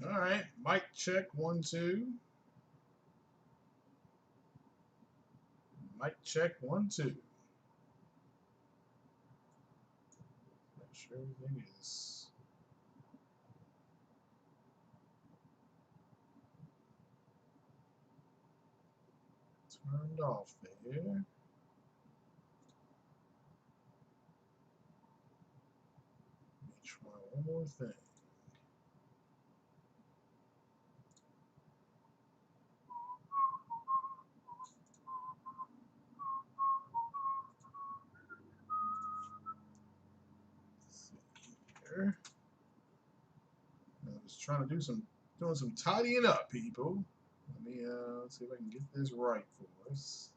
All right, mic check 1 2. Mic check 1 2. Make sure everything is turned off there. Let me try one more thing. Here. I was trying to doing some tidying up, people. Let me see if I can get this right for us.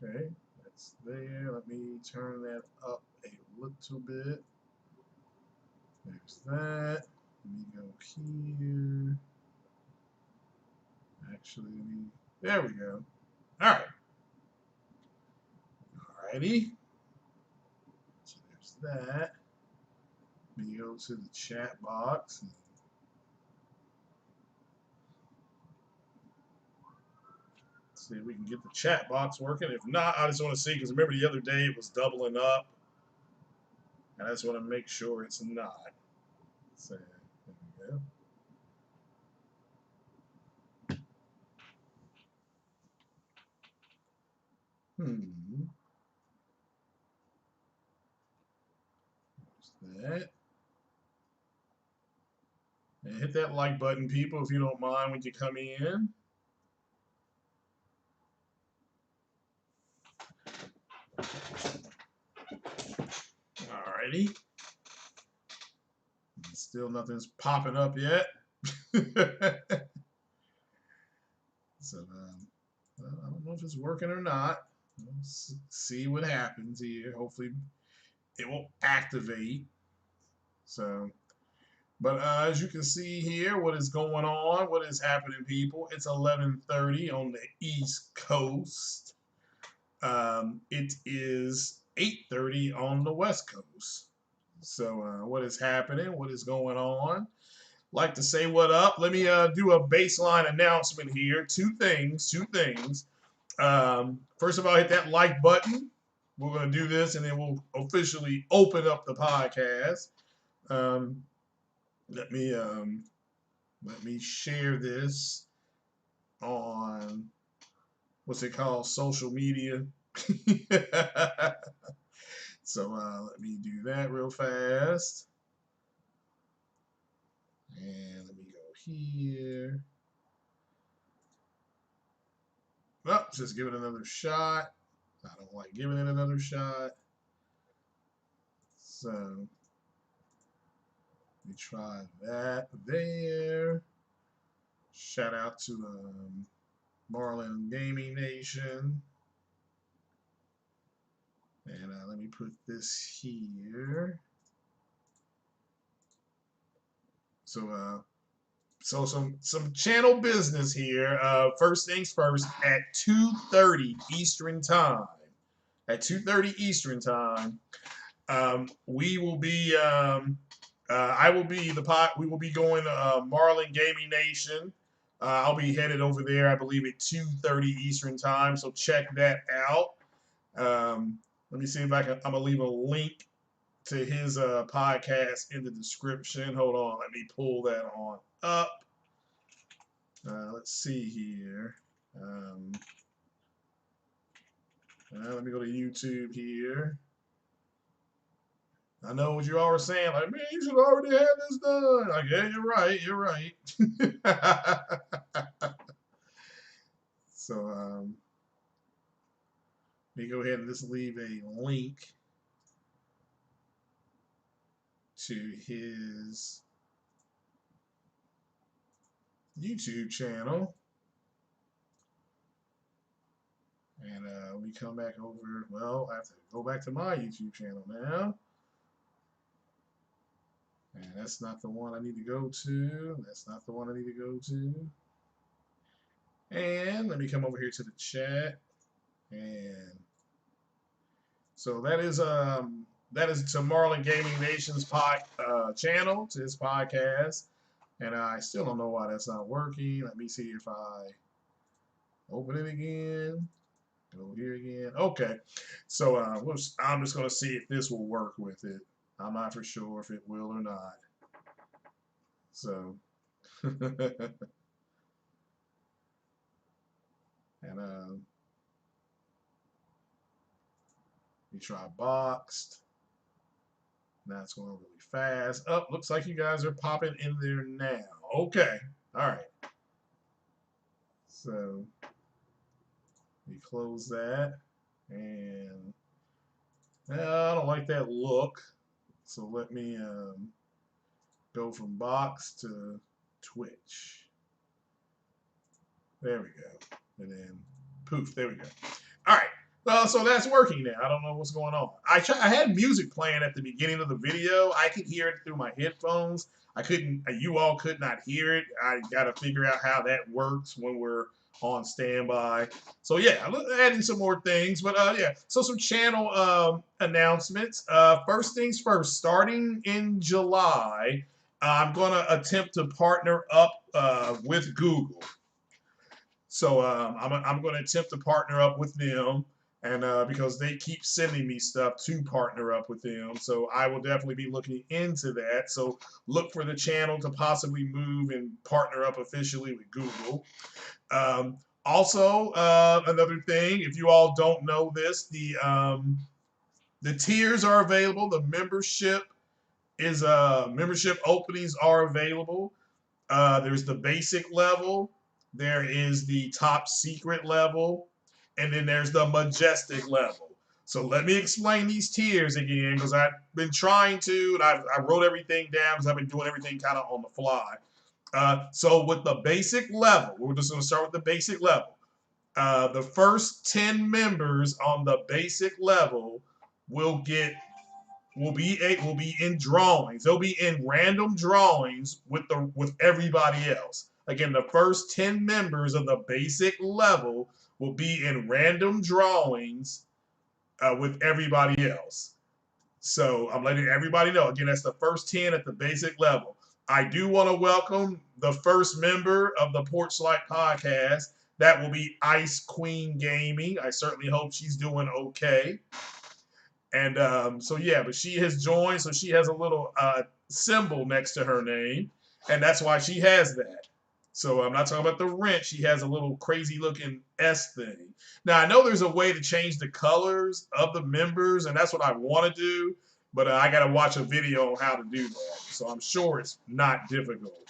Okay, that's there. Let me turn that up a little bit. There's that. Let me go here. Actually, there we go. All right. Alrighty. So there's that. Let me go to the chat box. See if we can get the chat box working. If not, I just want to see, because remember the other day it was doubling up. And I just want to make sure it's not. So, there we go. There's that. And hit that like button, people, if you don't mind when you come in. Alrighty. Still nothing's popping up yet. So, I don't know if it's working or not. We'll see what happens here. Hopefully, it will activate. So, but as you can see here, what is going on? What is happening, people? It's 11:30 on the East Coast. It is 8:30 on the West Coast. So, what is happening? What is going on? Like to say what up. Let me do a baseline announcement here. Two things. First of all, hit that like button. We're going to do this, and then we'll officially open up the podcast. Um, let me share this on what's it called, social media. So let me do that real fast. And let me go here. Well, just give it another shot. I don't like giving it another shot. So let me try that there. Shout out to Marlin Gaming Nation. And let me put this here. So some channel business here. First things first, at 2:30 Eastern time. At 2:30 Eastern time, we will be. I will be we will be going to Marlin Gaming Nation. I'll be headed over there, I believe, at 2:30 Eastern time. So check that out. Let me see if I can. I'm gonna leave a link to his podcast in the description. Hold on, let me pull that on up. Let's see here. Let me go to YouTube here. I know what you all were saying. Like, man, you should already have this done. Like, yeah, you're right. You're right. So, let me go ahead and just leave a link to his YouTube channel. And we come back over. Well, I have to go back to my YouTube channel now. And that's not the one I need to go to. That's not the one I need to go to. And let me come over here to the chat. And So that is to Marlon Gaming Nation's channel, to his podcast. And I still don't know why that's not working. Let me see if I open it again. Go here again. Okay. So I'm just going to see if this will work with it. I'm not for sure if it will or not. So, and we try boxed. Now it's going really fast. Oh, looks like you guys are popping in there now. Okay. All right. So we close that. And I don't like that look. So let me go from box to Twitch. There we go. And then poof, there we go. All right. So that's working now. I don't know what's going on. I had music playing at the beginning of the video. I could hear it through my headphones. I couldn't. You all could not hear it. I got to figure out how that works when we're on standby. So yeah, I'm adding some more things. But yeah, so some channel announcements. First things first. Starting in July, I'm going to attempt to partner up with Google. So I'm going to attempt to partner up with them, and because they keep sending me stuff to partner up with them, so I will definitely be looking into that. So look for the channel to possibly move and partner up officially with Google. Also, another thing, if you all don't know this, the tiers are available. The membership openings are available. There's the basic level. There is the top secret level, and then there's the majestic level. So let me explain these tiers again, because I've been trying to, and I wrote everything down because I've been doing everything kind of on the fly. So with the basic level, we're just going to start with the basic level. The first 10 members on the basic level will be in drawings. They'll be in random drawings with everybody else. Again, the first 10 members of the basic level will be in random drawings with everybody else. So I'm letting everybody know. Again, that's the first 10 at the basic level. I do want to welcome the first member of the Porch Light podcast. That will be Ice Queen Gaming. I certainly hope she's doing okay. And so yeah, but she has joined, so she has a little symbol next to her name, and that's why she has that. So I'm not talking about the wrench. She has a little crazy looking S thing. Now I know there's a way to change the colors of the members, and that's what I want to do, but I got to watch a video on how to do that. So I'm sure it's not difficult.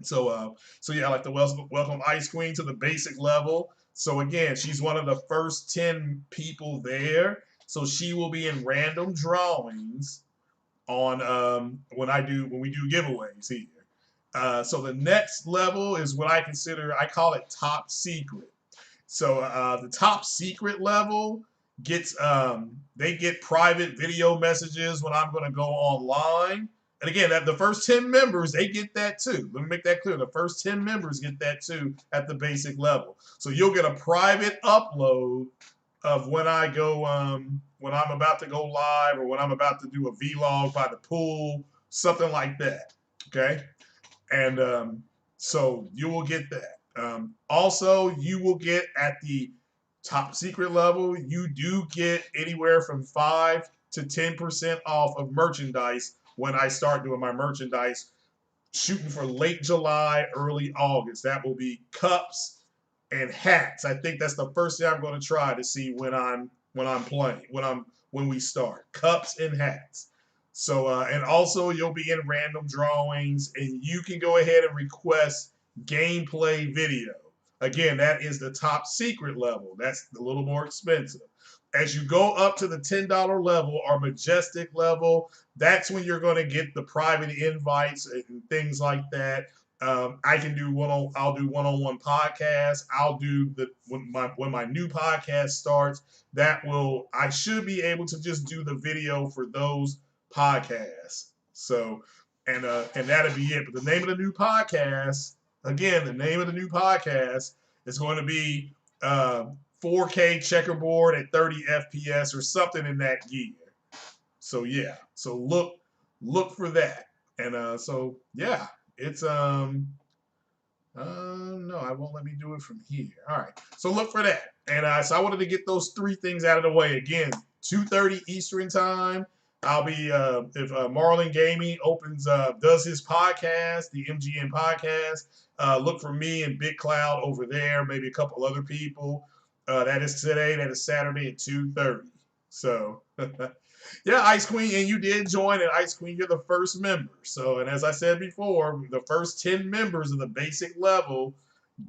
So yeah, I'd like to welcome Ice Queen to the basic level. So again, she's one of the first 10 people there. So she will be in random drawings on when we do giveaways here. So the next level is what I call it top secret. So the top secret level gets they get private video messages when I'm going to go online. And again, the first 10 members, they get that too. Let me make that clear. The first 10 members get that too at the basic level. So you'll get a private upload of when I go, when I'm about to go live, or when I'm about to do a vlog by the pool, something like that. Okay. And so you will get that. Also, you will get at the top secret level, you do get anywhere from 5 to 10% off of merchandise when I start doing my merchandise, shooting for late July, early August. That will be cups and hats. I think that's the first thing I'm going to try to see when we start. Cups and hats. So and also you'll be in random drawings, and you can go ahead and request gameplay video. Again, that is the top secret level. That's a little more expensive. As you go up to the $10 level or majestic level, that's when you're going to get the private invites and things like that. I'll do one-on-one podcasts. I'll do when my new podcast starts. I should be able to just do the video for those podcasts. So, and that'll be it. But the name of the new podcast, again, is going to be 4K checkerboard at 30 FPS or something in that gear. So yeah, so look for that. And so yeah, it's no, I won't let me do it from here. All right, so look for that. And so I wanted to get those three things out of the way. Again, 2:30 Eastern time. I'll be if Marlon Gaming does his podcast, the MGM podcast. Look for me and Big Cloud over there. Maybe a couple other people. That is today. That is Saturday at 2:30. So. Yeah, Ice Queen, and you did join, and Ice Queen, you're the first member. So, and as I said before, the first 10 members of the basic level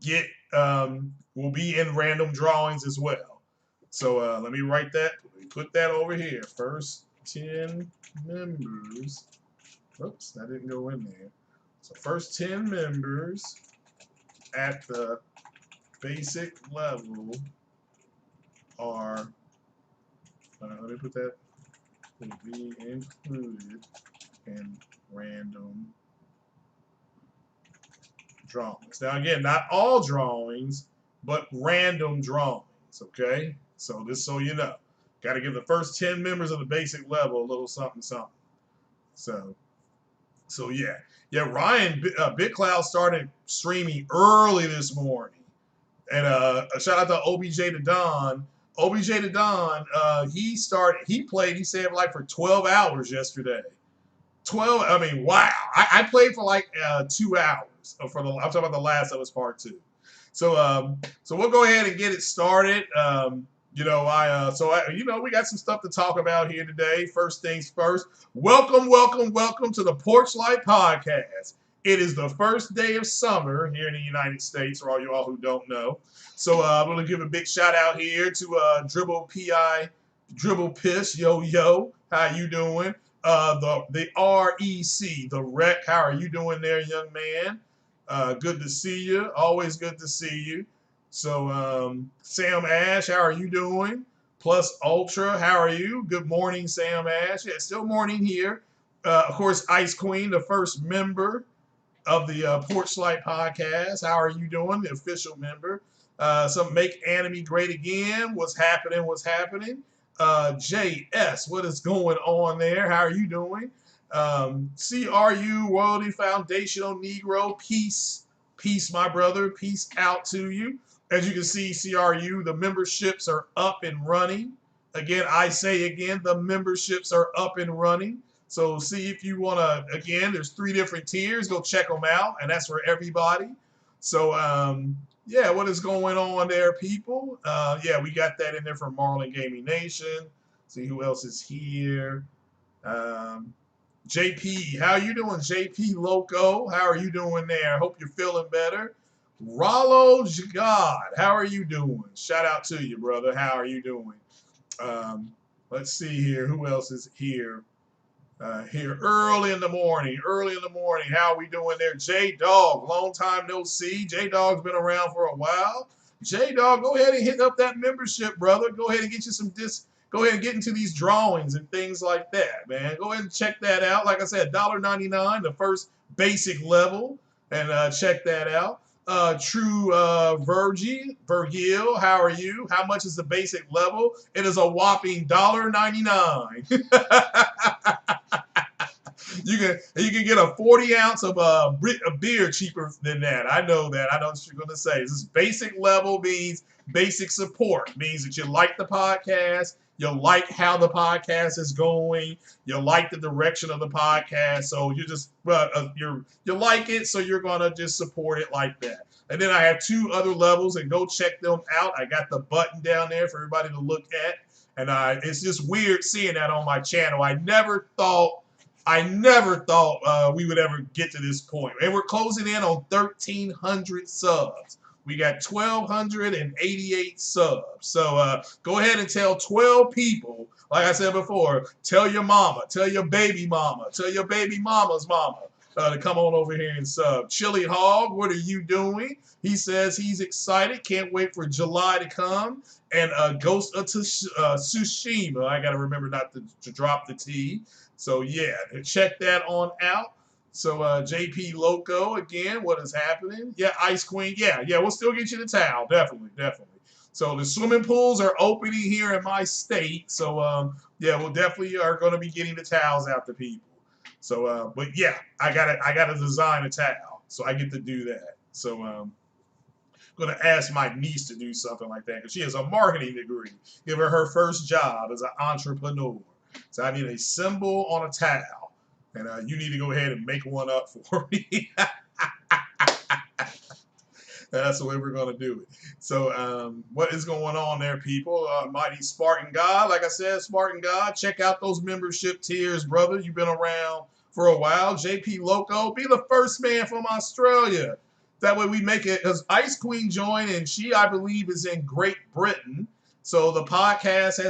get will be in random drawings as well. So let me write that. Let me put that over here. First 10 members. Oops, that didn't go in there. So first 10 members at the basic level are. Let me put that. Will be included in random drawings. Now again, not all drawings, but random drawings, okay? So just so you know. Got to give the first 10 members of the basic level a little something, something. So yeah. Yeah, Ryan, Big Cloud started streaming early this morning. And a shout out to OBJ to Don. OBJ to Don, he played, he said like for 12 hours yesterday. 12, I mean, wow. I played for like 2 hours. I'm talking about the last that was part 2. So we'll go ahead and get it started. We got some stuff to talk about here today. First things first, welcome to the Porch Light Podcast. It is the first day of summer here in the United States, for all you all who don't know. So I'm going to give a big shout out here to Dribble Piss, yo, how you doing? The REC, the Rec, how are you doing there, young man? Good to see you. Always good to see you. So Sam Ash, how are you doing? Plus Ultra, how are you? Good morning, Sam Ash. Yeah, still morning here. Of course, Ice Queen, the first member of the Porch Light Podcast. How are you doing? The official member. Some Make Anime Great Again. What's happening? JS, what is going on there? How are you doing? CRU, Royalty Foundational Negro, peace, my brother. Peace out to you. As you can see, CRU, the memberships are up and running. Again, I say again, the memberships are up and running. So see if you want to, again, there's 3 different tiers. Go check them out, and that's for everybody. So, yeah, what is going on there, people? Yeah, we got that in there from Marlon Gaming Nation. See who else is here. JP, how you doing? JP Loco, how are you doing there? Hope you're feeling better. Rollo Jagad, how are you doing? Shout out to you, brother. How are you doing? Let's see here. Who else is here? Here early in the morning. How are we doing there? J-Dog, long time no see. J-Dog's been around for a while. J-Dog, go ahead and hit up that membership, brother. Go ahead and get you some Go ahead and get into these drawings and things like that, man. Go ahead and check that out. Like I said, $1.99, the first basic level, and check that out. True Virgil, how are you? How much is the basic level? It is a whopping $1.99. You can get a 40 ounce of a beer cheaper than that. I know that. I know what you're going to say. This is basic level means basic support. Means that you like the podcast, you like how the podcast is going, you like the direction of the podcast. So you just you like it, so you're going to just support it like that. And then I have 2 other levels, and go check them out. I got the button down there for everybody to look at. And it's just weird seeing that on my channel. I never thought we would ever get to this point. And we're closing in on 1,300 subs. We got 1,288 subs. So go ahead and tell 12 people, like I said before, tell your mama, tell your baby mama, tell your baby mama's mama to come on over here and sub. Chili Hog, what are you doing? He says he's excited, can't wait for July to come. And Ghost of Tsushima, I got to remember not to drop the T. So yeah, check that on out. So JP Loco, again, what is happening? Yeah, Ice Queen, yeah, we'll still get you the towel, definitely. So the swimming pools are opening here in my state. So yeah, we'll definitely are going to be getting the towels out to people. So but yeah, I gotta design a towel, so I get to do that. So gonna ask my niece to do something like that because she has a marketing degree. Give her first job as an entrepreneur. So I need a symbol on a towel, and you need to go ahead and make one up for me. That's the way we're going to do it. So what is going on there, people? Mighty Spartan God, like I said, Spartan God, check out those membership tiers, brother. You've been around for a while. JP Loco, be the first man from Australia. That way we make it, because Ice Queen joined, and she, I believe, is in Great Britain. So the podcast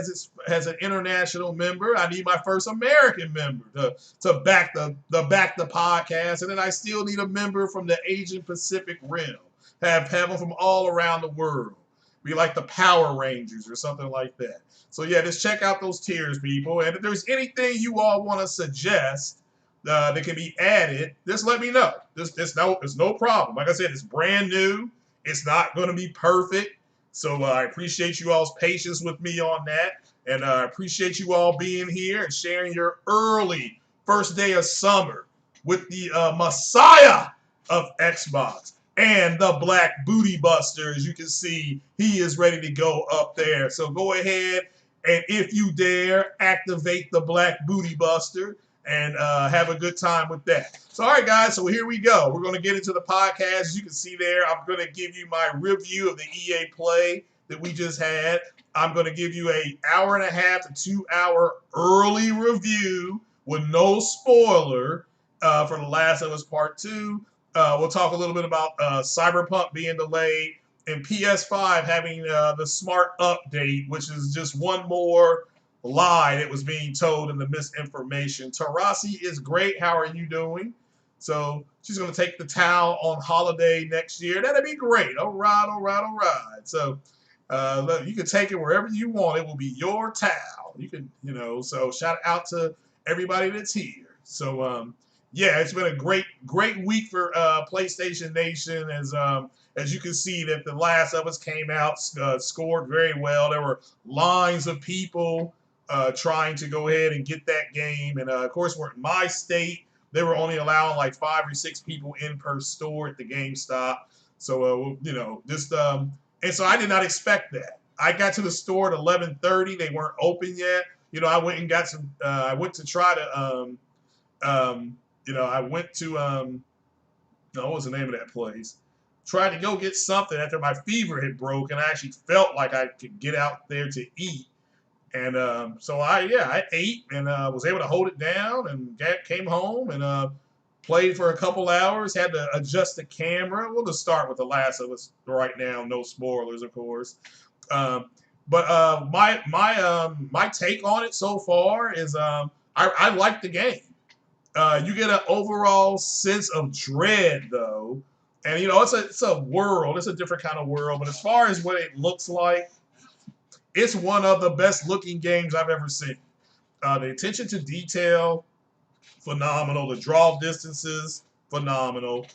has an international member. I need my first American member to back the podcast, and then I still need a member from the Asian Pacific Rim. Have them from all around the world. Be like the Power Rangers or something like that. So yeah, just check out those tiers, people. And if there's anything you all want to suggest that can be added, just let me know. It's no problem. Like I said, it's brand new. It's not going to be perfect. So I appreciate you all's patience with me on that. And I appreciate you all being here and sharing your early first day of summer with the Messiah of Xbox and the Black Booty Buster. As you can see, he is ready to go up there. So go ahead and, if you dare, activate the Black Booty Buster and have a good time with that. So, all right, guys, so here we go. We're going to get into the podcast. As you can see there, I'm going to give you my review of the EA Play that we just had. I'm going to give you an hour and a half to 2 hour early review with no spoiler for The Last of Us Part 2. We'll talk a little bit about Cyberpunk being delayed and PS5 having the smart update, which is just one more lie that was being told in the misinformation. Tarasi is great. How are you doing? So she's going to take the towel on holiday next year. That'd be great. All right, all right, all right. So look, you can take it wherever you want. It will be your towel. You can, so shout out to everybody that's here. So, yeah, it's been a great week for PlayStation Nation. As you can see, that The Last of Us came out, scored very well. There were lines of people trying to go ahead and get that game, and of course, we're in my state. They were only allowing like 5 or 6 people in per store at the GameStop. So and so I did not expect that. I got to the store at 11:30. They weren't open yet. I went and got some. I went to try to. I went to no, what was the name of that place? Tried to go get something after my fever had broke, and I actually felt like I could get out there to eat. And so I ate and was able to hold it down and came home and played for a couple hours. Had to adjust the camera. We'll just start with The Last of Us right now. No spoilers, of course. But my take on it so far is I like the game. You get an overall sense of dread, though, and it's a world. It's a different kind of world. But as far as what it looks like, it's one of the best looking games I've ever seen. The attention to detail, phenomenal. The draw distances, phenomenal.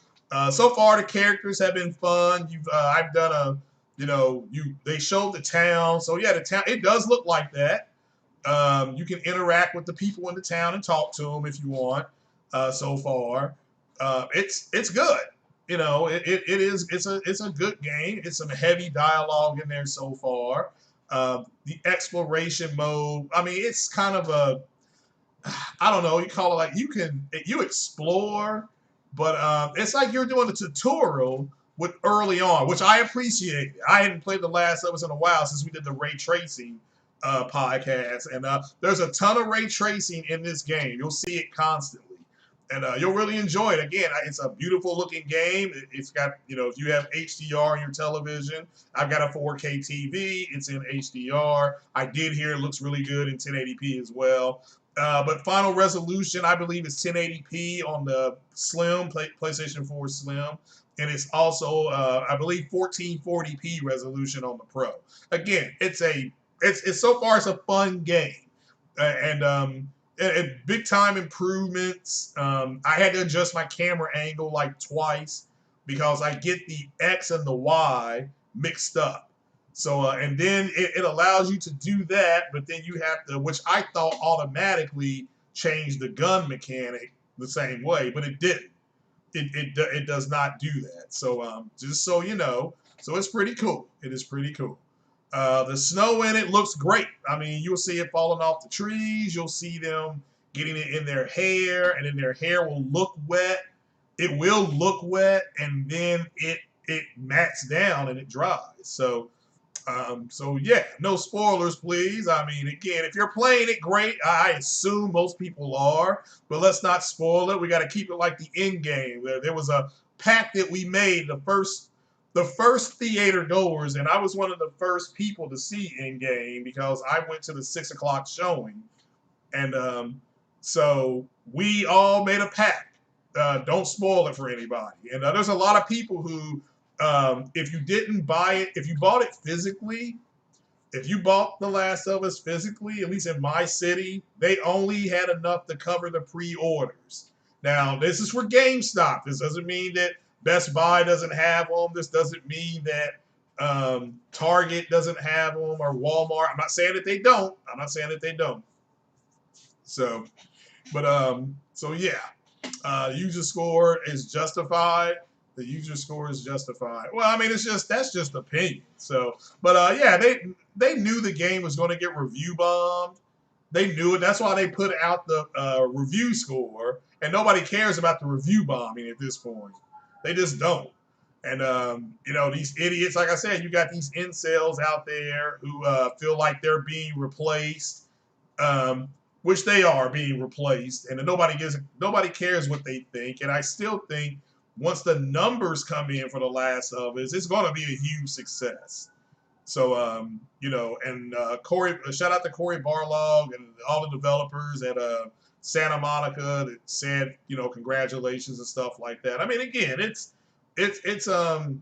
So far, the characters have been fun. I've done they showed the town. So yeah, the town, it does look like that. You can interact with the people in the town and talk to them if you want. So far, it's good. It's a good game. It's some heavy dialogue in there so far. The exploration mode. I mean, it's kind of I don't know. You call it like you explore, but it's like you're doing a tutorial with early on, which I appreciate. I hadn't played The Last of Us in a while since we did the ray tracing podcast, and there's a ton of ray tracing in this game. You'll see it constantly, and you'll really enjoy it. Again, it's a beautiful looking game. It's got, if you have HDR on your television, I've got a 4K TV. It's in HDR. I did hear it looks really good in 1080p as well. But final resolution, I believe, is 1080p on the Slim, PlayStation 4 Slim. And it's also, I believe, 1440p resolution on the Pro. Again, it's so far it's a fun game, and big time improvements. I had to adjust my camera angle like twice because I get the X and the Y mixed up. So and then it allows you to do that, but then you have to, which I thought automatically changed the gun mechanic the same way, but it didn't. It does not do that. So just so you know, so it's pretty cool. It is pretty cool. The snow in it looks great. I mean, you'll see it falling off the trees. You'll see them getting it in their hair, and then their hair will look wet. It will look wet, and then it mats down and it dries. So yeah, no spoilers, please. I mean, again, if you're playing it, great. I assume most people are, but let's not spoil it. We got to keep it like the end game. There was a pact that we made the first theater goers, and I was one of the first people to see end game because I went to the 6 o'clock showing, and so we all made a pact. Don't spoil it for anybody. And there's a lot of people who if you didn't buy it, if you bought it physically, if you bought The Last of Us physically, at least in my city, they only had enough to cover the pre-orders. Now, this is for GameStop. This doesn't mean that Best Buy doesn't have them. This doesn't mean that Target doesn't have them or Walmart. I'm not saying that they don't. I'm not saying that they don't. So, but so yeah, user score is justified. The user score is justified. Well, I mean, that's just opinion. So, but yeah, they knew the game was going to get review bombed. They knew it. That's why they put out the review score, and nobody cares about the review bombing at this point. They just don't. And you know, these idiots, like I said, you got these incels out there who feel like they're being replaced. Which they are being replaced, and nobody cares what they think. And I still think once the numbers come in for The Last of Us, it's going to be a huge success. So you know, and Corey, shout out to Corey Barlog and all the developers at Santa Monica that said, you know, congratulations and stuff like that. I mean, again, it's a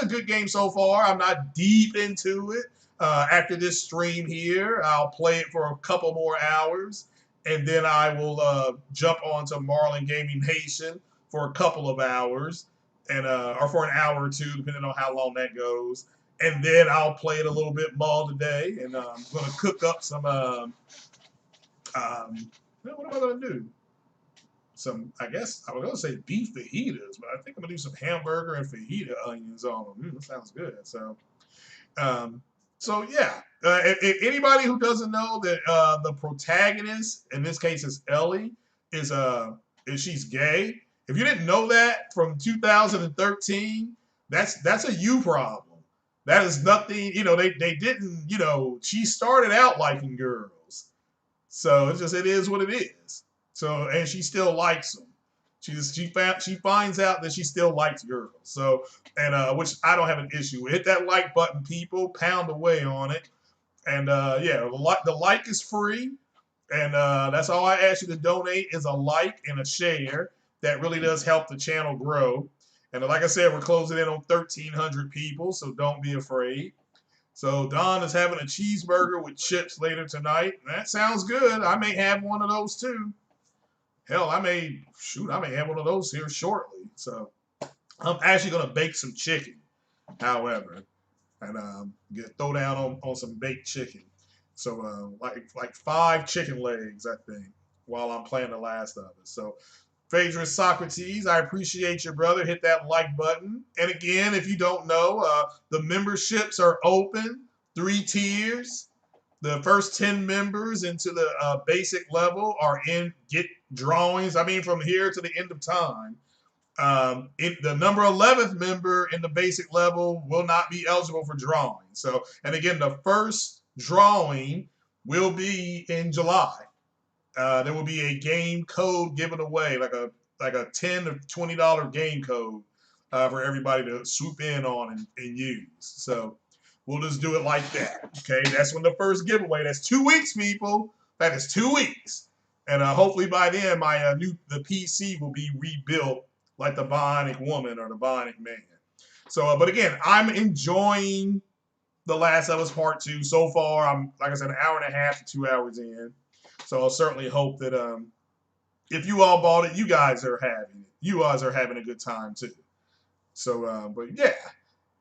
good game so far. I'm not deep into it. After this stream here, I'll play it for a couple more hours, and then I will jump onto Marlin Gaming Nation for a couple of hours, and or for an hour or two, depending on how long that goes. And then I'll play it a little bit more today, and I'm going to cook up some. What am I going to do? I guess I was going to say beef fajitas, but I think I'm going to do some hamburger and fajita onions on them. That sounds good. So yeah, if anybody who doesn't know that the protagonist in this case is Ellie is she's gay. If you didn't know that from 2013, that's a you problem. That is nothing. You know, they didn't. You know, she started out liking girls, so it is what it is. So and she still likes them. She finds out that she still likes girls. So and which I don't have an issue with. Hit that like button, people. Pound away on it. And yeah, the like is free. And that's all I ask you to donate is a like and a share. That really does help the channel grow. And like I said, we're closing in on 1,300 people, so don't be afraid. So Don is having a cheeseburger with chips later tonight. That sounds good. I may have one of those too. Hell, I may have one of those here shortly. So I'm actually going to bake some chicken, however, and throw down on some baked chicken. So like 5 chicken legs, I think, while I'm playing The Last of Us. So Phaedrus Socrates, I appreciate your brother. Hit that like button. And again, if you don't know, the memberships are open, 3 tiers. The first 10 members into the basic level get drawings. I mean, from here to the end of time. The number 11th member in the basic level will not be eligible for drawing. So, and again, the first drawing will be in July. There will be a game code given away, like a $10 or $20 game code for everybody to swoop in on and use. So we'll just do it like that. Okay, that's when the first giveaway. That's 2 weeks, people. That is 2 weeks, and hopefully by then the PC will be rebuilt like the Bionic Woman or the Bionic Man. So, but again, I'm enjoying The Last of Us Part 2 so far. I'm, like I said, an hour and a half to 2 hours in. So I'll certainly hope that if you all bought it, you guys are having a good time too. So, but yeah.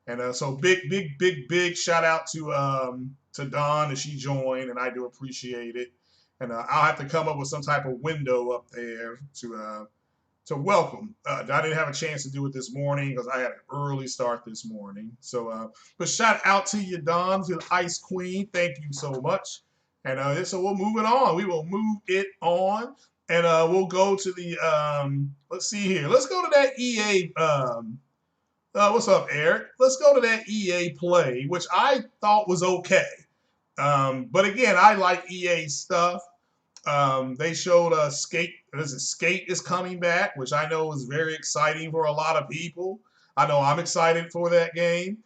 And so big shout out to Dawn as she joined, and I do appreciate it. And I'll have to come up with some type of window up there to welcome. I didn't have a chance to do it this morning because I had an early start this morning. So, but shout out to you, Dawn, to the Ice Queen. Thank you so much. And so we'll move it on. We will move it on, and we'll go to the. Let's see here. Let's go to that EA. What's up, Eric? Let's go to that EA Play, which I thought was okay. But again, I like EA stuff. They showed Skate. Skate is coming back, which I know is very exciting for a lot of people. I know I'm excited for that game.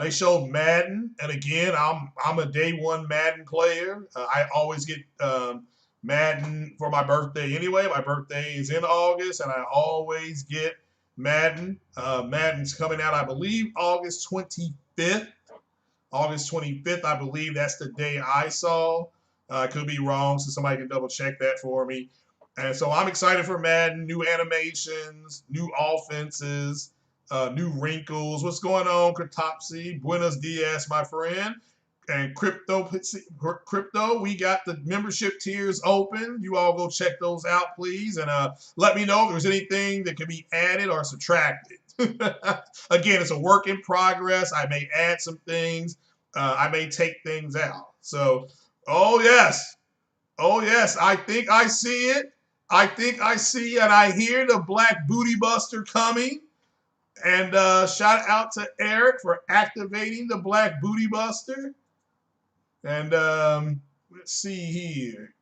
They showed Madden, and again, I'm a day one Madden player. I always get Madden for my birthday anyway. My birthday is in August, and I always get Madden. Madden's coming out, I believe, August 25th. August 25th, I believe that's the day I saw. I could be wrong, so somebody can double check that for me. And so I'm excited for Madden, new animations, new offenses, new wrinkles. What's going on, Cryptopsy? Buenos dias, my friend. And crypto, we got the membership tiers open. You all go check those out, please, and let me know if there's anything that can be added or subtracted. Again, it's a work in progress. I may add some things. I may take things out. So, oh yes, oh yes, I think I see it. I think I see and I hear the Black Booty Buster coming. And shout out to Eric for activating the Black Booty Buster. And let's see here.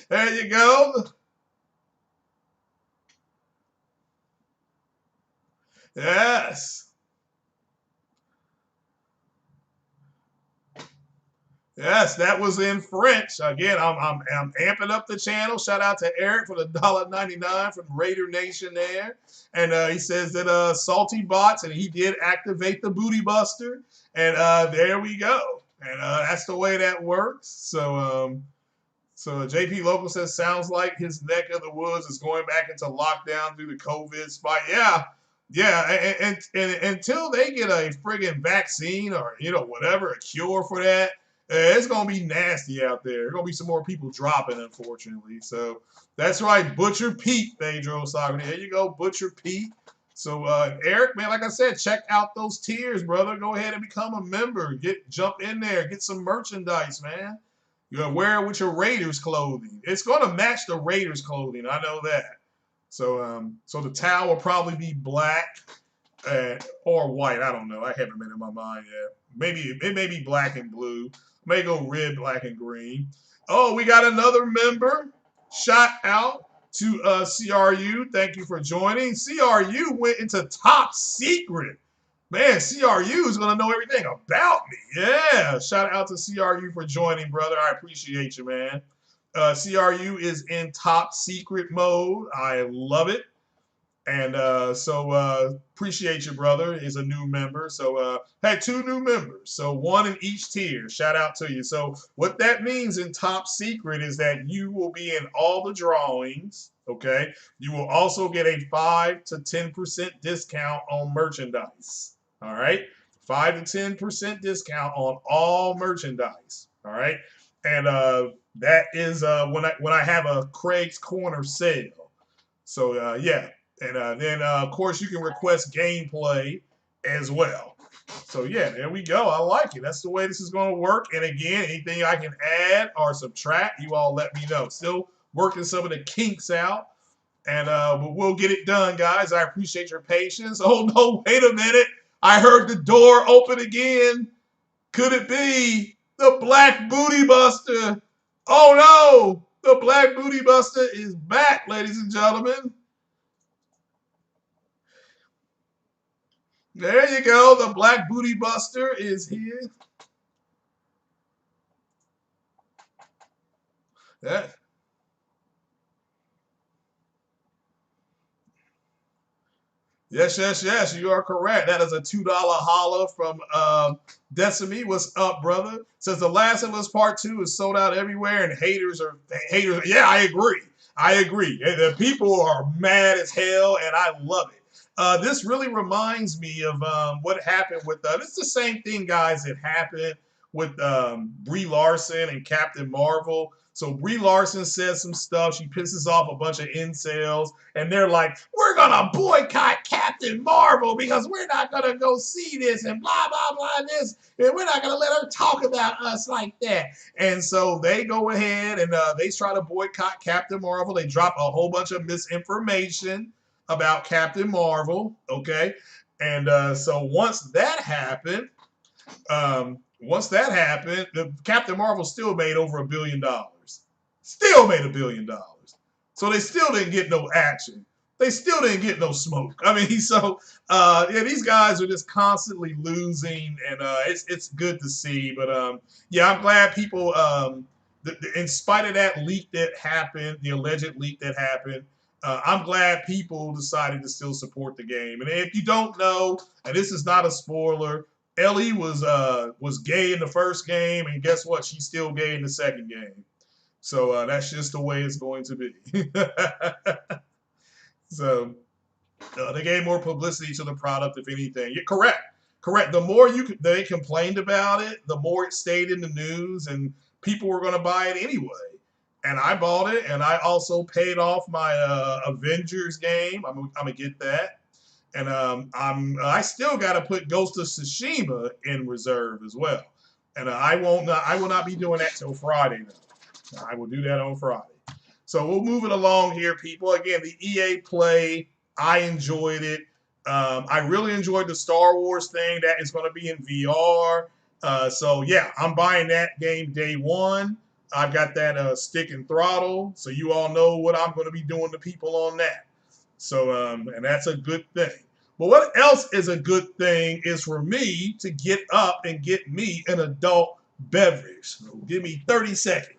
There you go. Yes. Yes, that was in French. Again, I'm amping up the channel. Shout out to Eric for the $1.99 from Raider Nation there. And he says that salty bots, and he did activate the Booty Buster. And there we go. And that's the way that works. So JP Local says, sounds like his neck of the woods is going back into lockdown due to COVID spike. Yeah, and until they get a friggin' vaccine or whatever, a cure for that, it's gonna be nasty out there. There's gonna be some more people dropping, unfortunately. So that's right, Butcher Pete, Pedro Soccer. There you go, Butcher Pete. So Eric, man, like I said, check out those tiers, brother. Go ahead and become a member. Jump in there, get some merchandise, man. You gotta wear it with your Raiders clothing. It's gonna match the Raiders clothing. I know that. So the towel will probably be black or white. I don't know. I haven't been in my mind yet. Maybe it may be black and blue. May go red, black, and green. Oh, we got another member. Shout out to CRU. Thank you for joining. CRU went into top secret. Man, CRU is going to know everything about me. Yeah. Shout out to CRU for joining, brother. I appreciate you, man. CRU is in top secret mode. I love it. And so appreciate you, brother. Is a new member. So had two new members. So one in each tier. Shout out to you. So what that means in top secret is that you will be in all the drawings. Okay. You will also get a 5 to 10% discount on merchandise. All right. 5 to 10% discount on all merchandise. All right. And that is when I have a Craig's Corner sale. So yeah. And then, of course, you can request gameplay as well. So, yeah, there we go. I like it. That's the way this is going to work. And again, anything I can add or subtract, you all let me know. Still working some of the kinks out. And but we'll get it done, guys. I appreciate your patience. Oh, no, wait a minute. I heard the door open again. Could it be the Black Booty Buster? Oh, no. The Black Booty Buster is back, ladies and gentlemen. There you go. The Black Booty Buster is here. That, Yes, yes, yes. You are correct. That is a $2 holla from Decimi. What's up, brother? Says The Last of Us Part 2 is sold out everywhere, and haters. Yeah, I agree. I agree. The people are mad as hell, and I love it. This really reminds me of what happened with. It's the same thing, guys. That happened with Brie Larson and Captain Marvel. So Brie Larson says some stuff. She pisses off a bunch of incels, and they're like, "We're gonna boycott Captain Marvel because we're not gonna go see this and blah blah blah this, and we're not gonna let her talk about us like that." And so they go ahead and they try to boycott Captain Marvel. They drop a whole bunch of misinformation about Captain Marvel. Okay, and so once that happened, the Captain Marvel still made over $1 billion. Still made $1 billion. So they still didn't get no action. They still didn't get no smoke. I mean, so yeah, these guys are just constantly losing, and it's good to see. But yeah, I'm glad people, in spite of that leak that happened, the alleged leak that happened, I'm glad people decided to still support the game. And if you don't know, and this is not a spoiler, Ellie was gay in the first game, and guess what? She's still gay in the second game. So that's just the way it's going to be. So they gave more publicity to the product, if anything. You're correct. Correct. The more they complained about it, the more it stayed in the news, and people were going to buy it anyway. And I bought it, and I also paid off my Avengers game. I'm gonna get that, and I still got to put Ghost of Tsushima in reserve as well. And I will not be doing that till Friday though. I will do that on Friday. So we'll move it along here, people. Again, the EA Play, I enjoyed it. I really enjoyed the Star Wars thing. That is going to be in VR. So yeah, I'm buying that game day one. I've got that stick and throttle, so you all know what I'm going to be doing to people on that. So and that's a good thing. But what else is a good thing is for me to get up and get me an adult beverage. So give me 30 seconds.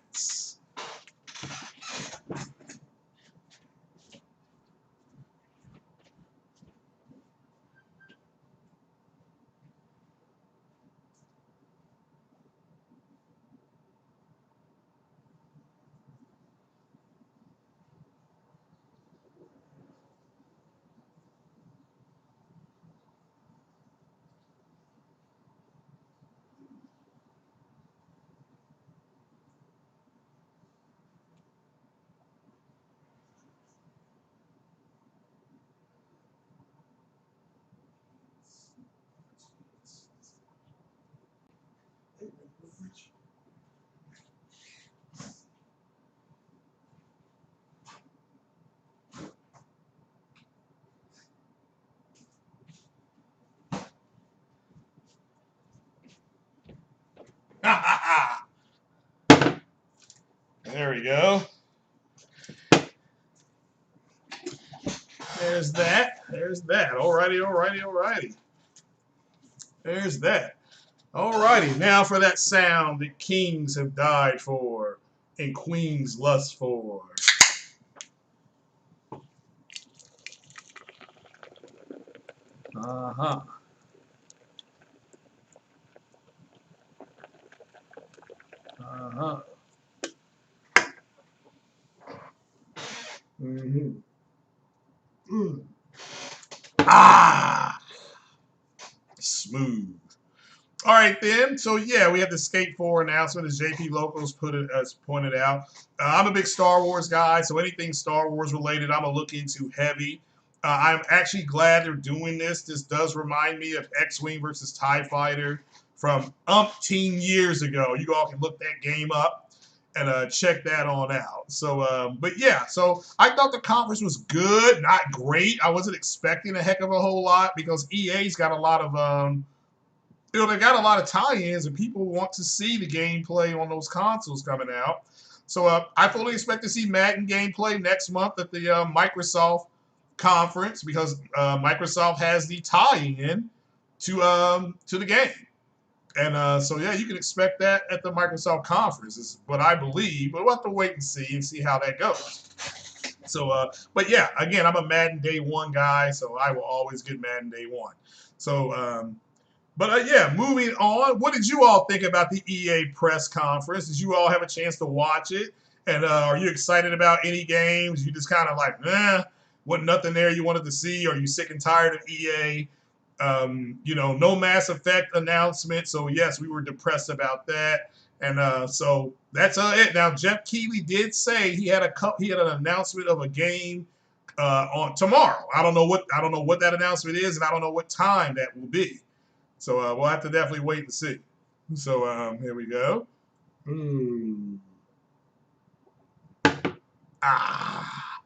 There we go. There's that. There's that. Alrighty, alrighty, alrighty. There's that. Alrighty. Now for that sound that kings have died for and queens lust for. Uh-huh. Uh-huh. Mm-hmm. Mm. Ah, smooth. All right, then. So yeah, we have the Skate 4 announcement, as JP Locals put it as pointed out. I'm a big Star Wars guy, so anything Star Wars related, I'm gonna look into heavy. I'm actually glad they're doing this. This does remind me of X-Wing versus TIE Fighter from umpteen years ago. You all can look that game up and check that on out. So, but yeah, so I thought the conference was good, not great. I wasn't expecting a heck of a whole lot because EA's got a lot of they got a lot of tie-ins, and people want to see the gameplay on those consoles coming out. So I fully expect to see Madden gameplay next month at the Microsoft conference because Microsoft has the tie-in to the game, and so yeah, you can expect that at the Microsoft conference. Is what I believe, but we'll have to wait and see how that goes. So, but yeah, again, I'm a Madden Day One guy, so I will always get Madden Day One. So, yeah, moving on. What did you all think about the EA press conference? Did you all have a chance to watch it? And are you excited about any games? You just kind of like, nah, wasn't nothing there you wanted to see? Are you sick and tired of EA? You know, no Mass Effect announcement. So yes, we were depressed about that. And so that's it. Now Jeff Keighley did say he had an announcement of a game on tomorrow. I don't know what that announcement is, and I don't know what time that will be. So we'll have to definitely wait and see. So here we go. Ah.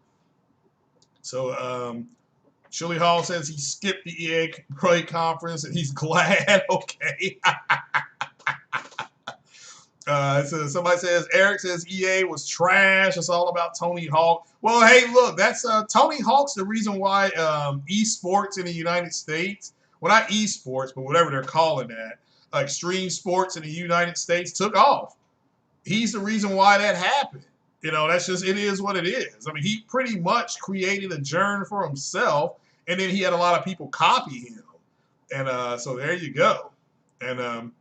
So Chili Hall says he skipped the EA Play conference and he's glad. Okay. So somebody says Eric says EA was trash. It's all about Tony Hawk. Well, hey, look, that's Tony Hawk's the reason why esports in the United States, well, not esports, but whatever they're calling that, extreme sports in the United States took off. He's the reason why that happened. You know, that's just, it is what it is. I mean, he pretty much created a genre for himself, and then he had a lot of people copy him. And so there you go. And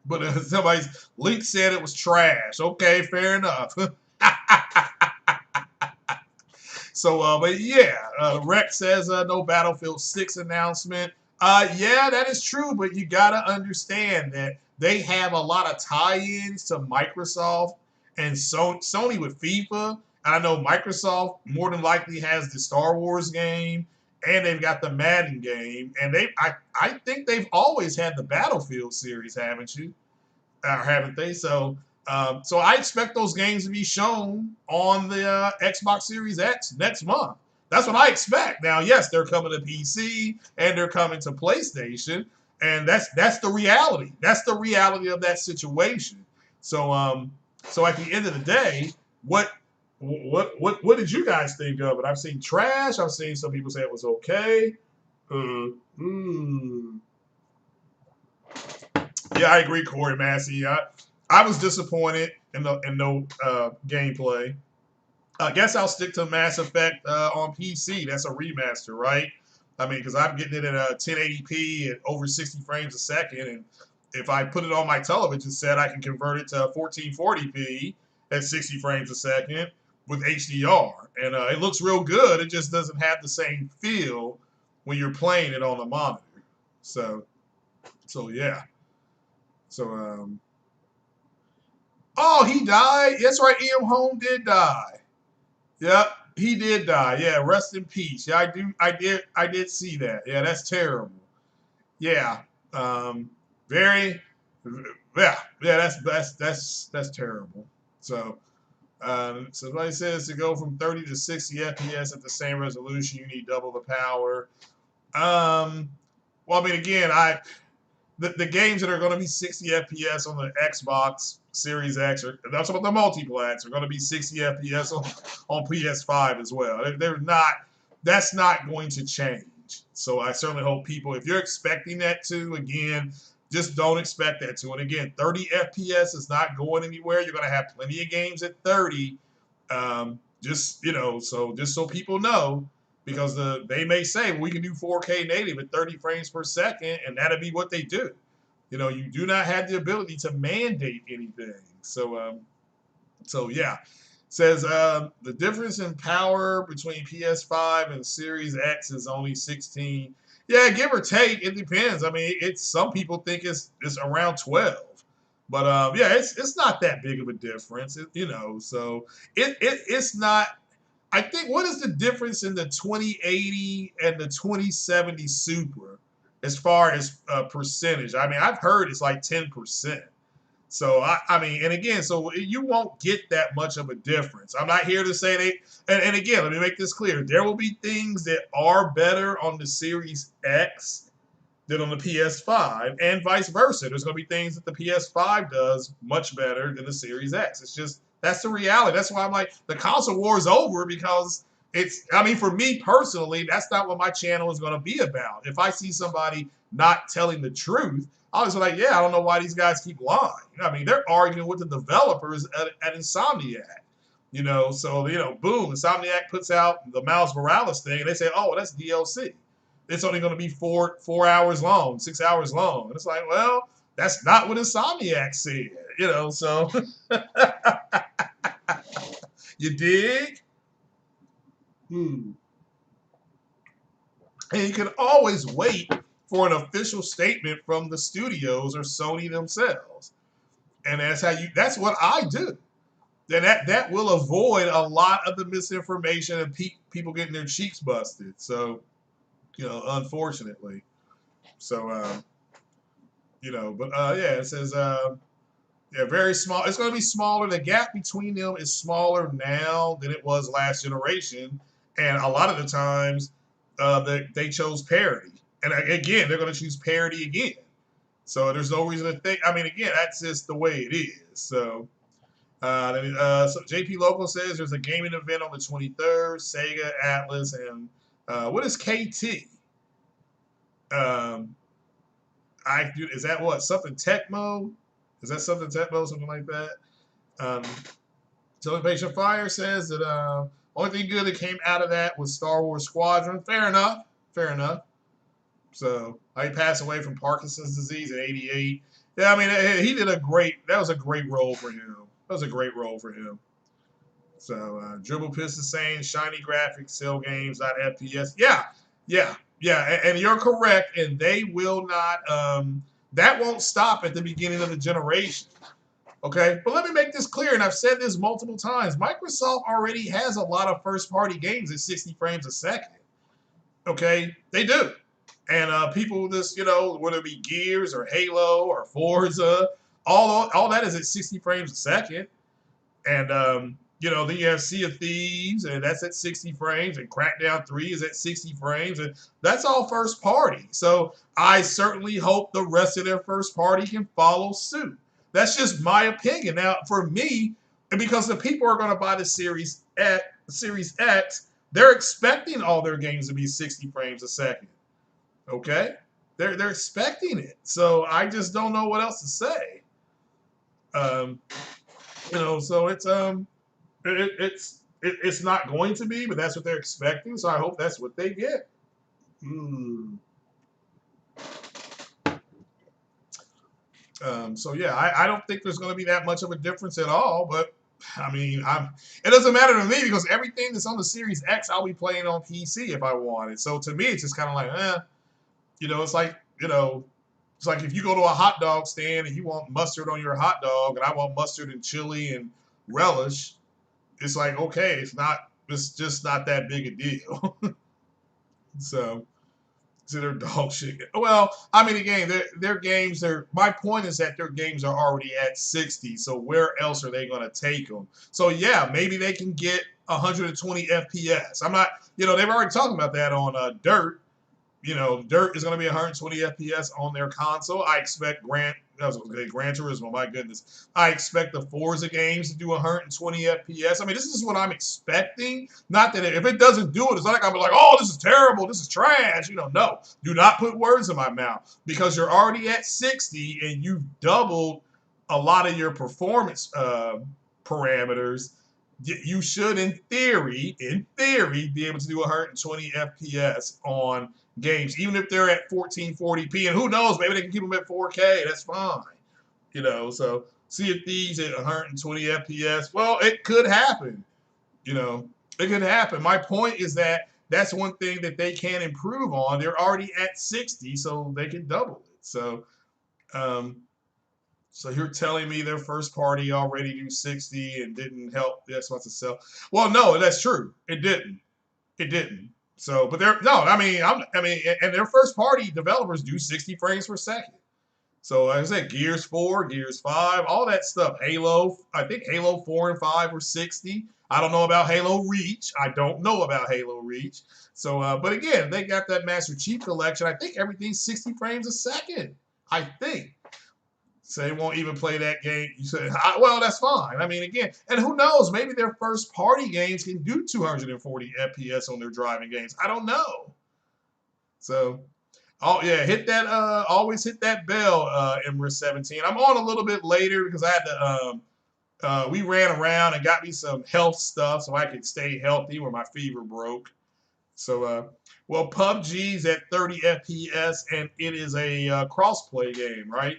but somebody's Link said it was trash. Okay, fair enough. So, but yeah, Rex says no Battlefield 6 announcement. Yeah, that is true, but you got to understand that they have a lot of tie-ins to Microsoft and Sony with FIFA. And I know Microsoft more than likely has the Star Wars game, and they've got the Madden game, and I think they've always had the Battlefield series, haven't you? Haven't they? So I expect those games to be shown on the Xbox Series X next month. That's what I expect. Now, yes, they're coming to PC and they're coming to PlayStation, and that's the reality. That's the reality of that situation. So at the end of the day, what did you guys think of it? I've seen trash. I've seen some people say it was okay. Yeah, I agree, Corey Massey. I was disappointed in no gameplay. I guess I'll stick to Mass Effect on PC. That's a remaster, right? I mean, because I'm getting it at 1080p at over 60 frames a second, and if I put it on my television set, I can convert it to 1440p at 60 frames a second with HDR, and it looks real good. It just doesn't have the same feel when you're playing it on the monitor. So yeah. So oh, he died. That's right. E.M. Home did die. Yep, he did die. Yeah, rest in peace. Yeah, I did see that. Yeah, that's terrible. Yeah, very, yeah. That's terrible. So, somebody says to go from 30 to 60 FPS at the same resolution, you need double the power. Well, I mean, again, the games that are going to be 60 FPS on the Xbox Series X, or that's about the multiplats, are going to be 60 FPS on PS5 as well. They're not. That's not going to change. So I certainly hope people, if you're expecting that to, again, just don't expect that to. And again, 30 FPS is not going anywhere. You're going to have plenty of games at 30. Just so people know, because they may say, well, we can do 4K native at 30 frames per second, and that'll be what they do. You know, you do not have the ability to mandate anything. So yeah. Says the difference in power between PS5 and Series X is only 16. Yeah, give or take, it depends. I mean, it's some people think it's around 12. But yeah, it's not that big of a difference, so it's not. I think, what is the difference in the 2080 and the 2070 Super as far as percentage? I mean, I've heard it's like 10%. So, I mean, and again, so you won't get that much of a difference. I'm not here to say and again, let me make this clear. There will be things that are better on the Series X than on the PS5, and vice versa. There's going to be things that the PS5 does much better than the Series X. It's just, that's the reality. That's why I'm like, the console war is over, because I mean, for me personally, that's not what my channel is going to be about. If I see somebody not telling the truth, I was like, yeah, I don't know why these guys keep lying. I mean, they're arguing with the developers at Insomniac. You know, so boom, Insomniac puts out the Miles Morales thing, and they say, oh, that's DLC. It's only going to be 4 hours long, 6 hours long. And it's like, well, that's not what Insomniac said. You know, so you dig? Hmm. And you can always wait for an official statement from the studios or Sony themselves. And that's what I do. Then that will avoid a lot of the misinformation and people getting their cheeks busted. So, unfortunately. So, but yeah, it says, yeah, very small. It's going to be smaller. The gap between them is smaller now than it was last generation. And a lot of the times, they chose parity. And again, they're going to choose parity again. So there's no reason to think. I mean, again, that's just the way it is. So, so JP Local says there's a gaming event on the 23rd. Sega, Atlas, and what is KT? Is that what something Tecmo? Is that something Tecmo? Something like that? So Patient Fire says that only thing good that came out of that was Star Wars Squadron. Fair enough. Fair enough. So he passed away from Parkinson's disease at 88. Yeah, I mean, that was a great role for him. That was a great role for him. So Dribble Piss is saying shiny graphics, cell games, not FPS. Yeah. And you're correct. And they will not. That won't stop at the beginning of the generation. Okay, but let me make this clear, and I've said this multiple times. Microsoft already has a lot of first-party games at 60 frames a second. Okay, they do. And people just, whether it be Gears or Halo or Forza, all that is at 60 frames a second. And then you have Sea of Thieves, and that's at 60 frames, and Crackdown 3 is at 60 frames, and that's all first party. So I certainly hope the rest of their first party can follow suit. That's just my opinion. Now, for me, and because the people are going to buy the Series X, they're expecting all their games to be 60 frames a second. Okay? They're expecting it. So I just don't know what else to say. So it's not going to be, but that's what they're expecting. So I hope that's what they get. So yeah, I don't think there's going to be that much of a difference at all. But I mean, it doesn't matter to me because everything that's on the Series X, I'll be playing on PC if I want it. So to me, it's just kind of like, it's like, it's like if you go to a hot dog stand and you want mustard on your hot dog, and I want mustard and chili and relish. It's like, okay, it's just not that big a deal. So they're dog shit. Well, I mean, again, their games my point is that their games are already at 60. So where else are they going to take them? So yeah, maybe they can get 120 FPS. I'm not, they've already talked about that on Dirt. Dirt is going to be 120 FPS on their console. I expect Gran Turismo, my goodness. I expect the Forza games to do 120 FPS. I mean, this is what I'm expecting. Not that if it doesn't do it, it's not like I'm like, oh, this is terrible, this is trash. No. Do not put words in my mouth because you're already at 60 and you've doubled a lot of your performance parameters. You should, in theory, be able to do 120 FPS on games, even if they're at 1440p. And who knows, maybe they can keep them at 4K. That's fine. So Sea of Thieves at 120 FPS. Well, it could happen. It could happen. My point is that that's one thing that they can improve on. They're already at 60, so they can double it. So, so you're telling me their first party already do 60 and didn't help the Xbox to sell? Well, no, that's true. It didn't. It didn't. So, but and their first party developers do 60 frames per second. So, like I said, Gears 4, Gears 5, all that stuff. Halo, I think Halo 4 and 5 were 60. I don't know about Halo Reach. So, but again, they got that Master Chief Collection. I think everything's 60 frames a second. I think. So they won't even play that game. You said, well, that's fine. I mean, again, and who knows? Maybe their first party games can do 240 FPS on their driving games. I don't know. So, hit that. Always hit that bell, Ember 17. I'm on a little bit later because I had to we ran around and got me some health stuff so I could stay healthy when my fever broke. So, well, PUBG's at 30 FPS and it is a cross-play game, right?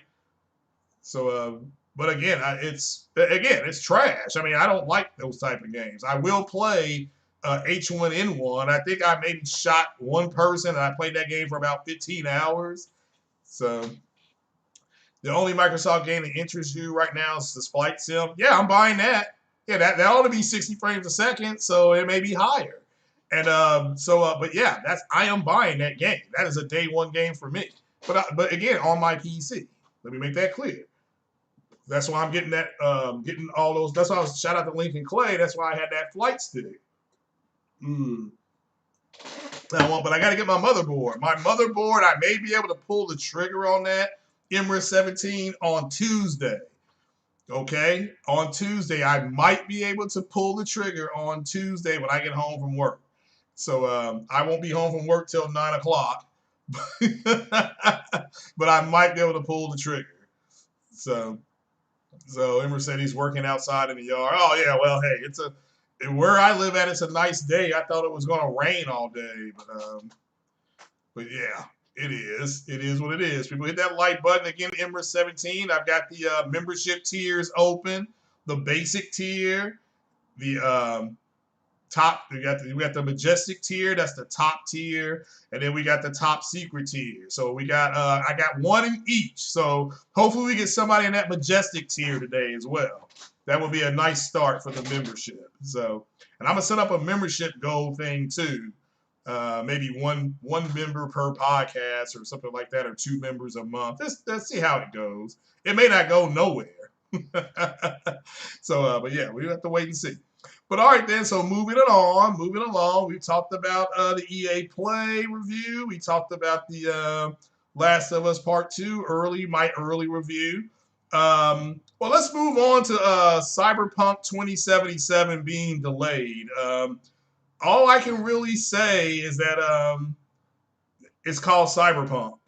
So, but again, it's trash. I mean, I don't like those type of games. I will play H1N1. I think I maybe shot one person and I played that game for about 15 hours. So the only Microsoft game that interests you right now is this Flight Sim. Yeah, I'm buying that. Yeah, that ought to be 60 frames a second, so it may be higher. And but yeah, I am buying that game. That is a day one game for me. But again, on my PC. Let me make that clear. That's why I'm getting that, getting all those. That's why I was shout out to Lincoln Clay. That's why I had that flight stick. But I got to get my motherboard. My motherboard, I may be able to pull the trigger on that Emira 17 on Tuesday. Okay, on Tuesday I might be able to pull the trigger on Tuesday when I get home from work. So I won't be home from work till 9 o'clock, but I might be able to pull the trigger. So Emma said he's working outside in the yard. Oh yeah, well hey, where I live at. It's a nice day. I thought it was going to rain all day, but yeah, it is. It is what it is. People hit that like button again. Ember 17. I've got the membership tiers open. The basic tier, the top. We got the majestic tier. That's the top tier, and then we got the top secret tier. So we got I got one in each. So hopefully we get somebody in that majestic tier today as well. That would be a nice start for the membership. So, and I'm gonna set up a membership goal thing too. Maybe one member per podcast or something like that, or 2 members a month. Let's see how it goes. It may not go nowhere. So, but yeah, we have to wait and see. But all right then, so moving along. We talked about the EA Play review. We talked about the Last of Us Part 2 my early review. Well, let's move on to Cyberpunk 2077 being delayed. All I can really say is that it's called Cyberpunk.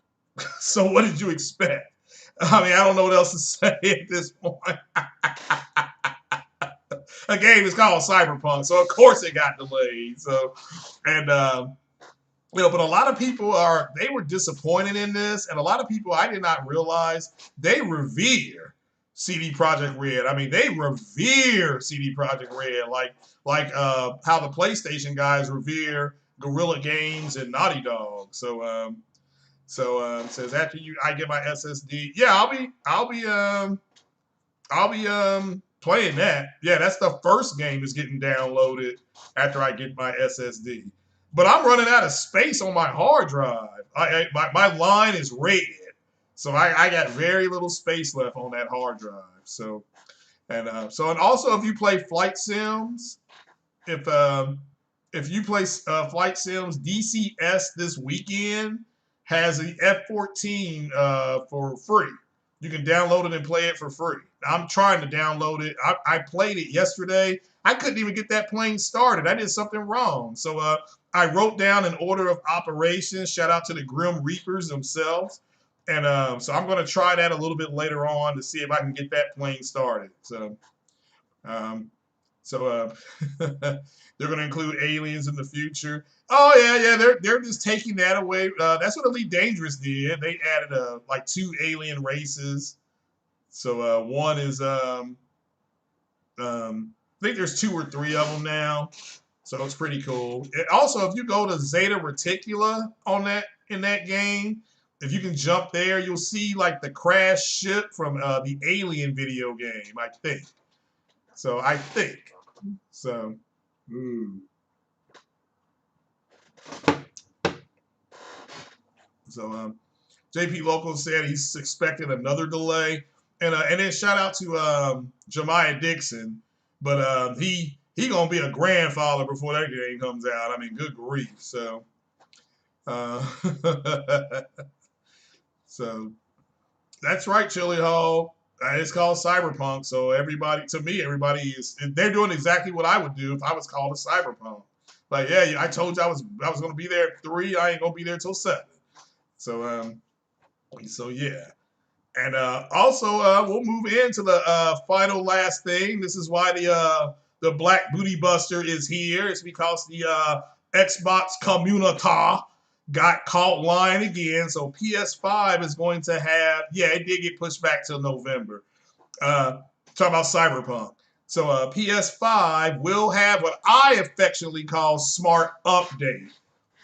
So what did you expect? I mean, I don't know what else to say at this point. A game is called Cyberpunk, so of course it got delayed. So, and but a lot of people were disappointed in this, and a lot of people I did not realize they revere CD Projekt Red. I mean, they revere CD Projekt Red, like how the PlayStation guys revere Guerrilla Games and Naughty Dog. So says after I get my SSD, yeah, I'll be playing that. Yeah, that's the first game is getting downloaded after I get my SSD. But I'm running out of space on my hard drive. My line is red. So I got very little space left on that hard drive. So and also if you play flight sims, if you play flight sims, DCS this weekend has the F-14 for free. You can download it and play it for free. I'm trying to download it. I played it yesterday. I couldn't even get that plane started. I did something wrong. So I wrote down an order of operations. Shout out to the Grim Reapers themselves. And so I'm going to try that a little bit later on to see if I can get that plane started. So, they're going to include aliens in the future. Oh yeah. They're just taking that away. That's what Elite Dangerous did. They added like 2 alien races. So one is I think there's 2 or 3 of them now. So it's pretty cool. Also, if you go to Zeta Reticula in that game, if you can jump there, you'll see like the crash ship from the Alien video game, I think. So I think. So, So JP Local said he's expecting another delay, and then shout out to Jemiah Dixon, but he gonna be a grandfather before that game comes out. I mean, good grief. So, so that's right, Chili Hall. It's called Cyberpunk. So everybody they're doing exactly what I would do if I was called a Cyberpunk. Like, yeah, I told you I was gonna be there at 3. I ain't gonna be there till 7. So yeah. And also, we'll move into the final last thing. This is why the Black Booty Buster is here. It's because the Xbox Commuinitiah got caught lying again. So PS5 is going to have, yeah, it did get pushed back till November. Talk about Cyberpunk. So PS5 will have what I affectionately call Smart Update.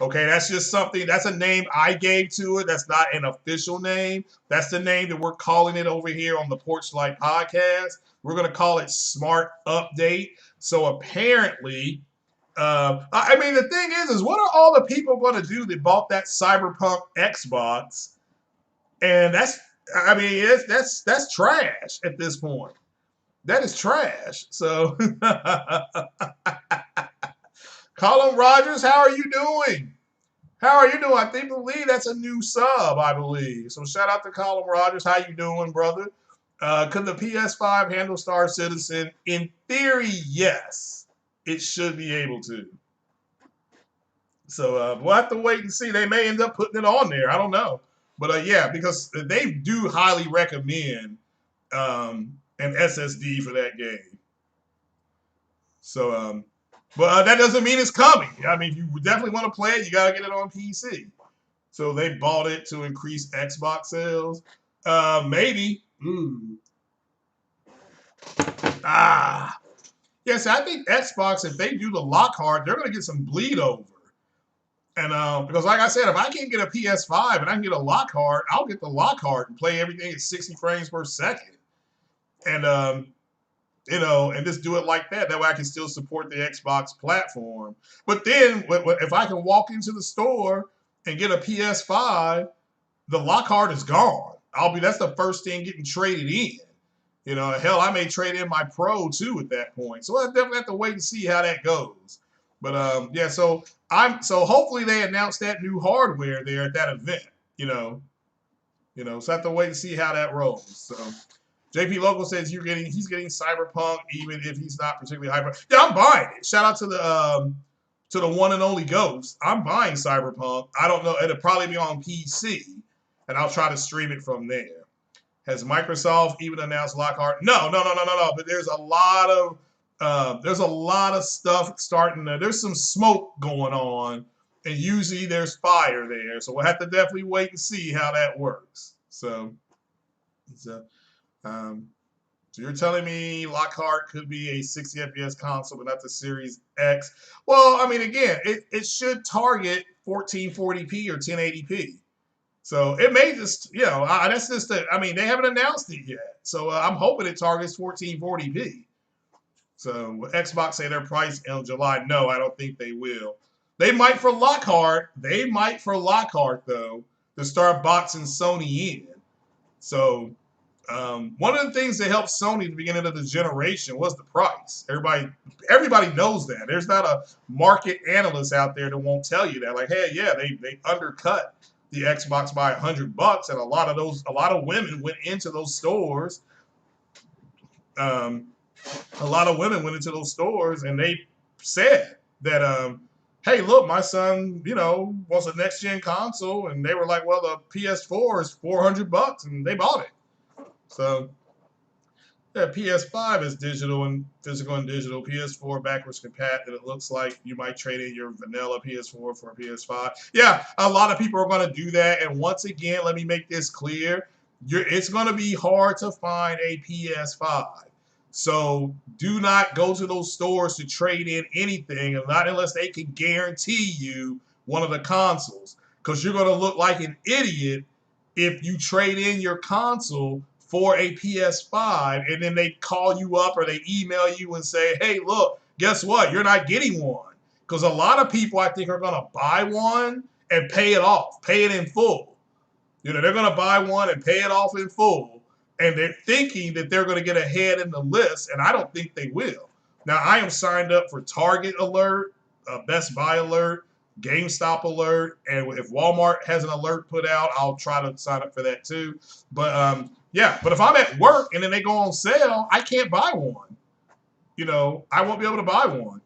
Okay, that's just something, that's a name I gave to it. That's not an official name. That's the name that we're calling it over here on the Porch Light podcast. We're going to call it Smart Update. So apparently, I mean, the thing is what are all the people going to do that bought that Cyberpunk Xbox? And that's, I mean, that's trash at this point. That is trash. So, Colin Rogers, how are you doing? How are you doing? I believe that's a new sub, I believe. So shout out to Colin Rogers. How you doing, brother? Could the PS5 handle Star Citizen? In theory, yes. It should be able to. So we'll have to wait and see. They may end up putting it on there. I don't know. But yeah, because they do highly recommend an SSD for that game. So, but that doesn't mean it's coming. I mean, if you definitely want to play it, you got to get it on PC. So they bought it to increase Xbox sales. Maybe. Yes, I think Xbox, if they do the Lockhart, they're going to get some bleed over. And because like I said, if I can't get a PS5 and I can get a Lockhart, I'll get the Lockhart and play everything at 60 frames per second. And, you know, and just do it like that. That way I can still support the Xbox platform. But then if I can walk into the store and get a PS5, the Lockhart is gone. That's the first thing getting traded in. You know, hell, I may trade in my Pro too at that point. So I definitely have to wait and see how that goes. But yeah, so hopefully they announce that new hardware there at that event. You know, so I have to wait and see how that rolls. So JP Local says he's getting Cyberpunk even if he's not particularly hyper. Yeah, I'm buying it. Shout out to the one and only Ghost. I'm buying Cyberpunk. I don't know. It'll probably be on PC, and I'll try to stream it from there. Has Microsoft even announced Lockhart? No. But there's a lot of stuff starting to. There's some smoke going on, and usually there's fire there. So we'll have to definitely wait and see how that works. So you're telling me Lockhart could be a 60 FPS console, but not the Series X? Well, I mean, again, it should target 1440p or 1080p. So it may just, that's just I mean, they haven't announced it yet. So I'm hoping it targets 1440p. So will Xbox say their price in July? No, I don't think they will. They might for Lockhart, though, to start boxing Sony in. So one of the things that helped Sony at the beginning of the generation was the price. Everybody knows that. There's not a market analyst out there that won't tell you that. Like, hey, yeah, they undercut the Xbox by $100, and a lot of women went into those stores. A lot of women went into those stores, and they said that, hey, look, my son, wants a next gen console, and they were like, well, the PS4 is $400, and they bought it. So, yeah, PS5 is digital and physical and digital. PS4 backwards compatible. It looks like you might trade in your vanilla PS4 for a PS5. Yeah, a lot of people are going to do that. And once again, let me make this clear. It's going to be hard to find a PS5. So do not go to those stores to trade in anything, and not unless they can guarantee you one of the consoles. Because you're going to look like an idiot if you trade in your console for a PS5 and then they call you up or they email you and say, hey, look, guess what? You're not getting one. Because a lot of people, I think, are going to buy one and pay it off, pay it in full. They're going to buy one and pay it off in full. And they're thinking that they're going to get ahead in the list, and I don't think they will. Now, I am signed up for Target Alert, Best Buy Alert, GameStop Alert, and if Walmart has an alert put out, I'll try to sign up for that too. But yeah, but if I'm at work and then they go on sale, I can't buy one. I won't be able to buy one.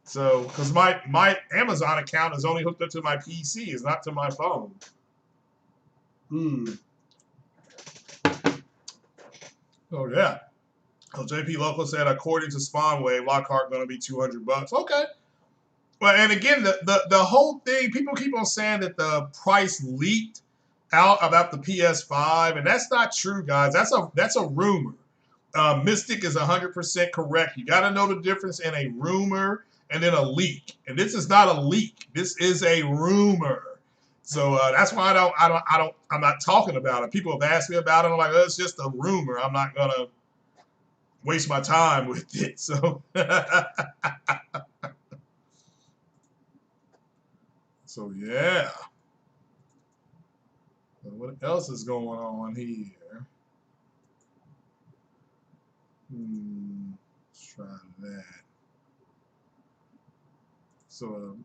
So, because my Amazon account is only hooked up to my PC, it's not to my phone. Oh yeah. Oh, JP Local said, according to Spawnwave, Lockhart going to be $200. Okay. Well, and again, the whole thing, people keep on saying that the price leaked out about the PS5, and that's not true, guys. That's a rumor. Mystic is 100% correct. You got to know the difference in a rumor and then a leak. And this is not a leak. This is a rumor. So that's why I'm not talking about it. People have asked me about it. I'm like, oh, it's just a rumor. I'm not gonna waste my time with it. So, so yeah. So what else is going on here? Let's try that. So,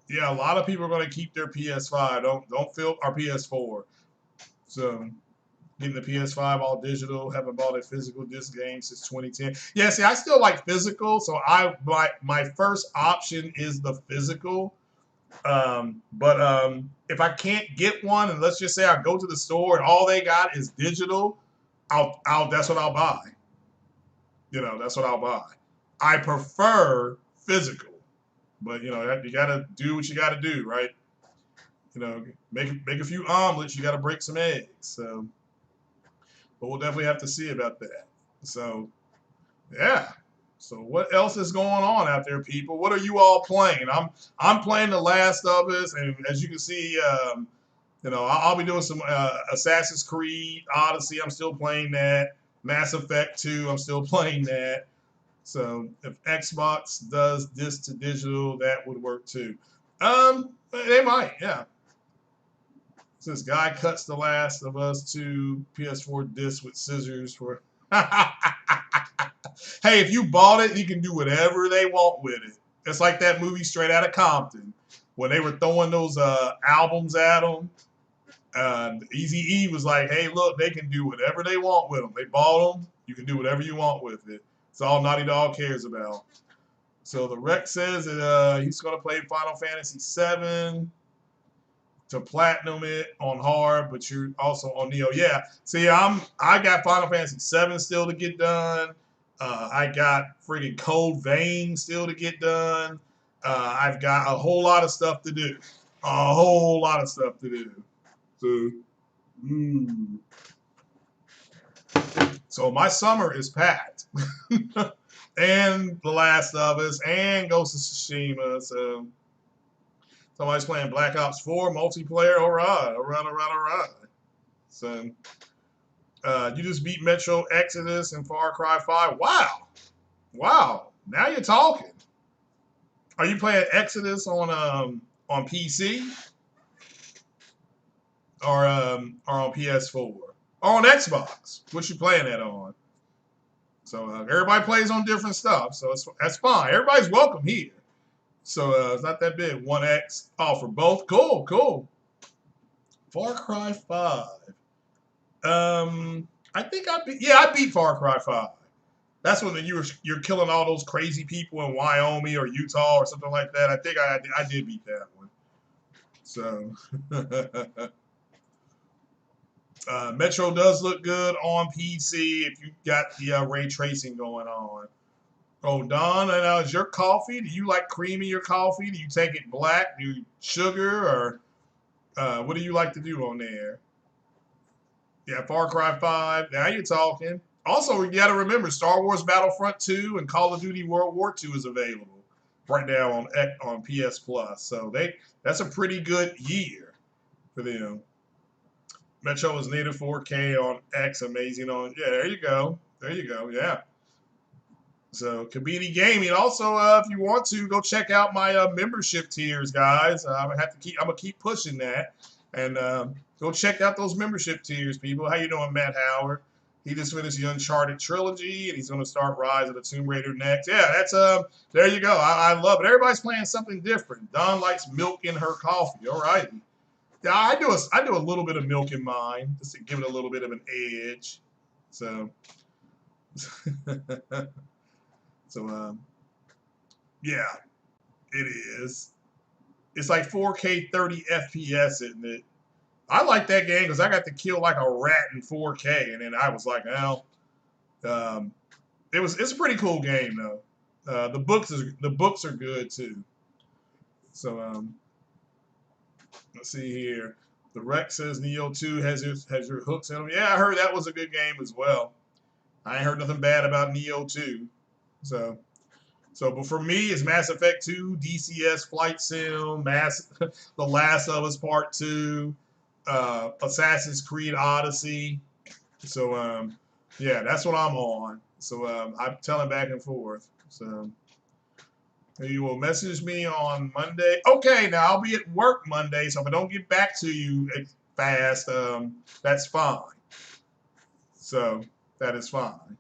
yeah, a lot of people are going to keep their PS5. Don't feel our PS4. So, getting the PS5 all digital. Haven't bought a physical disc game since 2010. Yeah, see, I still like physical. So my first option is the physical. But if I can't get one, and let's just say I go to the store and all they got is digital, that's what I'll buy. That's what I'll buy. I prefer physical, but you gotta do what you gotta do, right? Make a few omelets. You gotta break some eggs. So, but we'll definitely have to see about that. So, yeah. So what else is going on out there, people? What are you all playing? I'm playing The Last of Us, and as you can see, I'll be doing some Assassin's Creed Odyssey. I'm still playing that. Mass Effect 2. I'm still playing that. So if Xbox does disc to digital, that would work too. They might, yeah. This guy cuts The Last of Us to PS4 disc with scissors for. Hey, if you bought it, you can do whatever they want with it. It's like that movie Straight Outta Compton when they were throwing those albums at them. Eazy-E was like, "Hey, look, they can do whatever they want with them. They bought them. You can do whatever you want with it. It's all Naughty Dog cares about." So the rec says that he's going to play Final Fantasy VII to platinum it on hard, but you're also on Neo. Yeah. See, I got Final Fantasy VII still to get done. I got friggin' Code Vein still to get done. I've got a whole lot of stuff to do. A whole lot of stuff to do. So, so my summer is packed. And The Last of Us and Ghost of Tsushima. So somebody's playing Black Ops 4 multiplayer. All right, all right, all right, all right. So you just beat Metro Exodus and Far Cry 5. Wow. Wow. Now you're talking. Are you playing Exodus on PC or on PS4 or on Xbox? What you playing that on? So everybody plays on different stuff, so that's fine. Everybody's welcome here. So it's not that big. 1X. Oh, for both. Cool, cool. Far Cry 5. I think I beat Far Cry 5. That's when you're killing all those crazy people in Wyoming or Utah or something like that. I think I did beat that one. So Metro does look good on PC if you got the ray tracing going on. Oh, Don, and is your coffee? Do you like cream in your coffee? Do you take it black? Do you sugar or what do you like to do on there? Yeah, Far Cry 5. Now you're talking. Also, you got to remember Star Wars Battlefront 2 and Call of Duty World War 2 is available right now on PS Plus. So that's a pretty good year for them. Metro is native 4K on X, amazing on. Yeah, there you go. There you go. Yeah. So Kabini Gaming. Also, if you want to go check out my membership tiers, guys. I'm gonna keep pushing that, and go check out those membership tiers, people. How you doing, Matt Howard? He just finished the Uncharted trilogy, and he's gonna start Rise of the Tomb Raider next. Yeah, that's there you go. I love it. Everybody's playing something different. Don likes milk in her coffee. All right. Yeah, I do a little bit of milk in mine just to give it a little bit of an edge. So. So, yeah, it is. It's like 4K 30 FPS, isn't it? I like that game because I got to kill like a rat in 4K, and then I was like, well, Um, it's a pretty cool game though. The books are good too. So let's see here. The Rex says Neo 2 has your hooks in them. Yeah, I heard that was a good game as well. I ain't heard nothing bad about Neo 2. So but for me, it's Mass Effect 2, DCS Flight Sim, The Last of Us Part 2, Assassin's Creed Odyssey. So yeah, that's what I'm on. So I'm telling back and forth. So you will message me on Monday. Okay, now I'll be at work Monday, so if I don't get back to you fast, that's fine. So that is fine.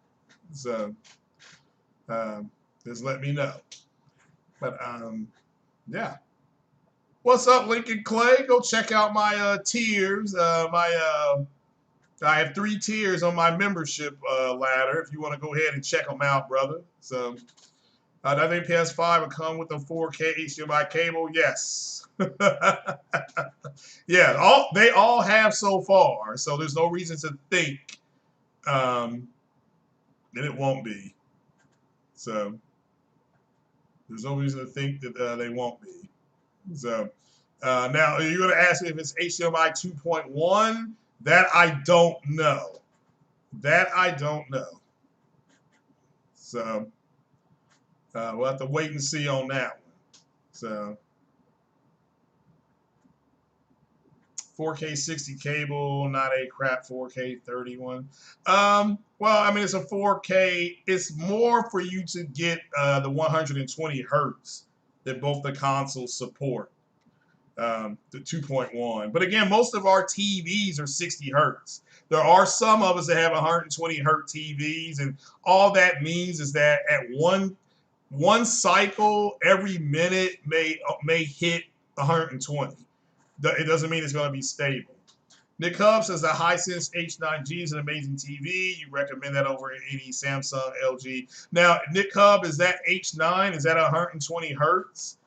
So just let me know. But yeah. What's up, Lincoln Clay? Go check out my tiers. I have 3 tiers on my membership ladder. If you want to go ahead and check them out, brother. So I think PS5 will come with a 4K HDMI cable. Yes. Yeah, they all have so far. So there's no reason to think that it won't be. So there's no reason to think that they won't be. So now you're going to ask me if it's HDMI 2.1. That I don't know. That I don't know. So we'll have to wait and see on that one. So 4K 60 cable, not a crap 4K 31. Well, I mean, it's a 4K. It's more for you to get the 120 hertz that both the consoles support. The 2.1. But again, most of our TVs are 60 hertz. There are some of us that have 120 hertz TVs, and all that means is that at one cycle every minute may hit 120. It doesn't mean it's going to be stable. Nick Hub says the Hisense H9G is an amazing TV. You recommend that over any Samsung, LG. Now, Nick Hub, is that H9? Is that 120 hertz?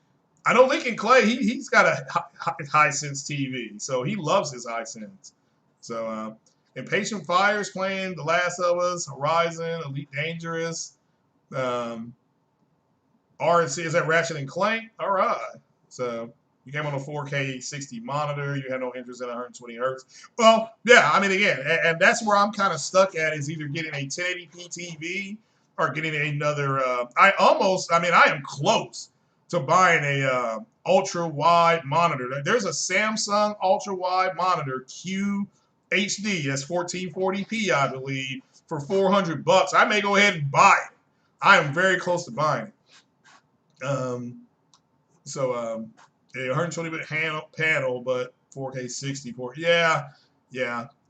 I know Lincoln Clay, he's got a Hisense TV, so he loves his Hisense. So, Impatient Fires playing The Last of Us, Horizon, Elite Dangerous, RNC, is that Ratchet and Clank? All right. So you came on a 4K 60 monitor. You had no interest in 120 hertz. Well, yeah, I mean, again, and that's where I'm kind of stuck at, is either getting a 1080p TV or getting another. I am close to buying a ultra wide monitor. There's a Samsung ultra wide monitor QHD. That's 1440p, I believe, for $400. I may go ahead and buy it. I am very close to buying it. A 120-bit panel, but 4K 60. Yeah.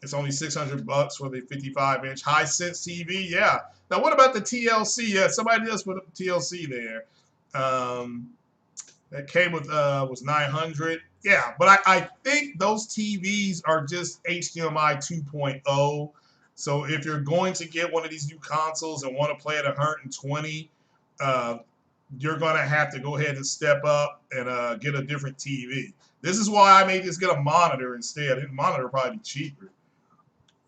It's only $600 for the 55-inch Hisense TV. Yeah. Now, what about the TLC? Yeah, somebody else put up TLC there. That came with was 900. Yeah, but I think those TVs are just HDMI 2.0. So if you're going to get one of these new consoles and want to play at 120, you're going to have to go ahead and step up and get a different TV. This is why I may just get a monitor instead. The monitor will probably be cheaper.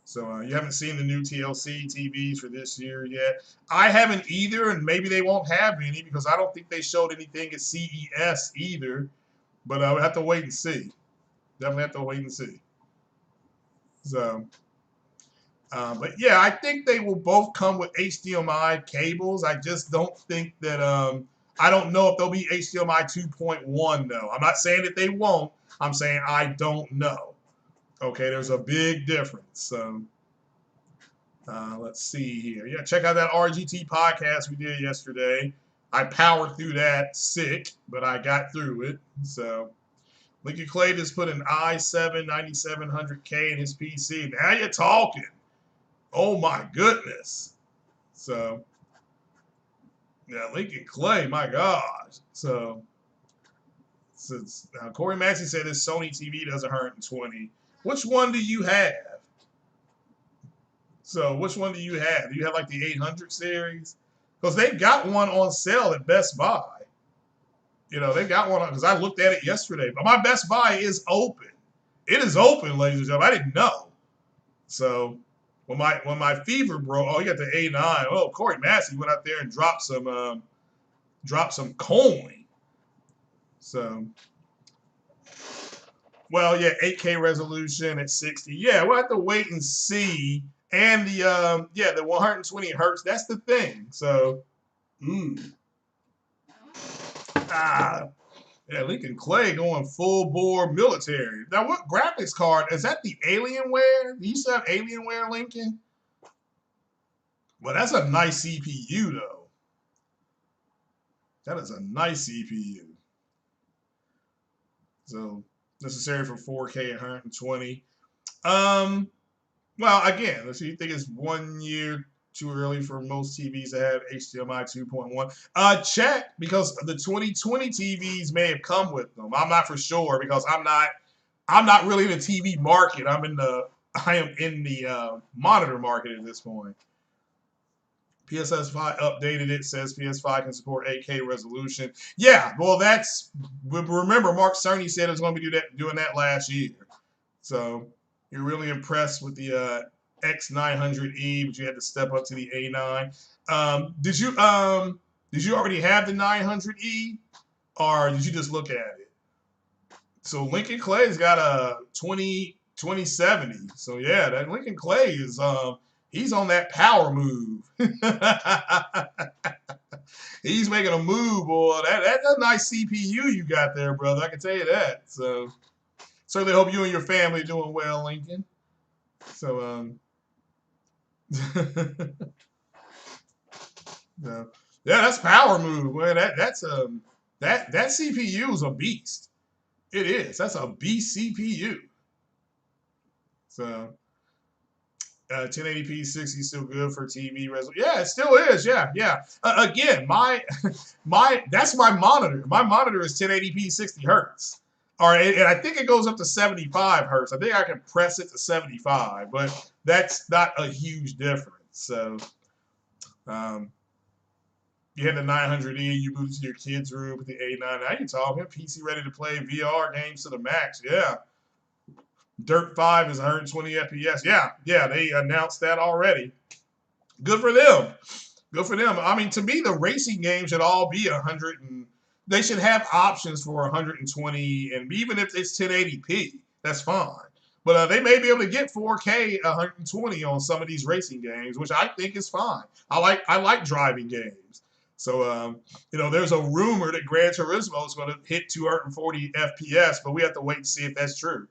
So you haven't seen the new TLC TVs for this year yet. I haven't either, and maybe they won't have any because I don't think they showed anything at CES either. But I would have to wait and see. Definitely have to wait and see. So, but yeah, I think they will both come with HDMI cables. I just don't think that. I don't know if they'll be HDMI 2.1 though. I'm not saying that they won't. I'm saying I don't know. Okay, there's a big difference. So let's see here. Yeah, check out that RGT podcast we did yesterday. I powered through that sick, but I got through it. So Lincoln Clay just put an i7 9700K in his PC. Now you're talking. Oh my goodness. So yeah, Lincoln Clay, my gosh. So since Corey Maxey said his Sony TV does 120. Which one do you have? So which one do you have? Do you have like the 800 series? Because they've got one on sale at Best Buy. You know, they've got one on, because I looked at it yesterday. But my Best Buy is open. It is open, ladies and gentlemen. I didn't know. So when my fever broke, oh, you got the A9. Oh, Corey Massey went out there and dropped some coin. So, well, yeah, 8K resolution at 60. Yeah, we'll have to wait and see. And the 120 hertz. That's the thing. So, ah, yeah, Lincoln Clay going full bore military. Now, what graphics card is that? The Alienware? Do you still have Alienware, Lincoln? Well, that's a nice CPU though. That is a nice CPU. So necessary for 4K and 120. Well, again, let's see. You think it's 1 year too early for most TVs to have HDMI 2.1? Check, because the 2020 TVs may have come with them. I'm not for sure because I'm not really in the TV market. I am in the monitor market at this point. PS5 updated it, says PS5 can support 8K resolution. Yeah, well, remember, Mark Cerny said it was going to be doing that last year. So you're really impressed with the X900E, but you had to step up to the A9. Did you already have the 900E, or did you just look at it? So Lincoln Clay's got a 2070. So yeah, that Lincoln Clay is he's on that power move. He's making a move, boy. That's a nice CPU you got there, brother. I can tell you that. So certainly hope you and your family are doing well, Lincoln. So yeah, that's power move, man. That CPU is a beast. It is. That's a beast CPU. So 1080p 60 still good for TV resolution. Yeah, it still is. Yeah. Again, that's my monitor. My monitor is 1080p 60 hertz. All right, and I think it goes up to 75 hertz. I think I can press it to 75, but that's not a huge difference. So, you had the 900E, you moved to your kid's room with the A9. Now you talking PC ready to play VR games to the max. Yeah. Dirt 5 is 120 FPS. Yeah, they announced that already. Good for them. Good for them. I mean, to me, the racing games should all be 100 and they should have options for 120, and even if it's 1080p, that's fine. But they may be able to get 4K 120 on some of these racing games, which I think is fine. I like driving games. So, there's a rumor that Gran Turismo is going to hit 240 FPS, but we have to wait and see if that's true.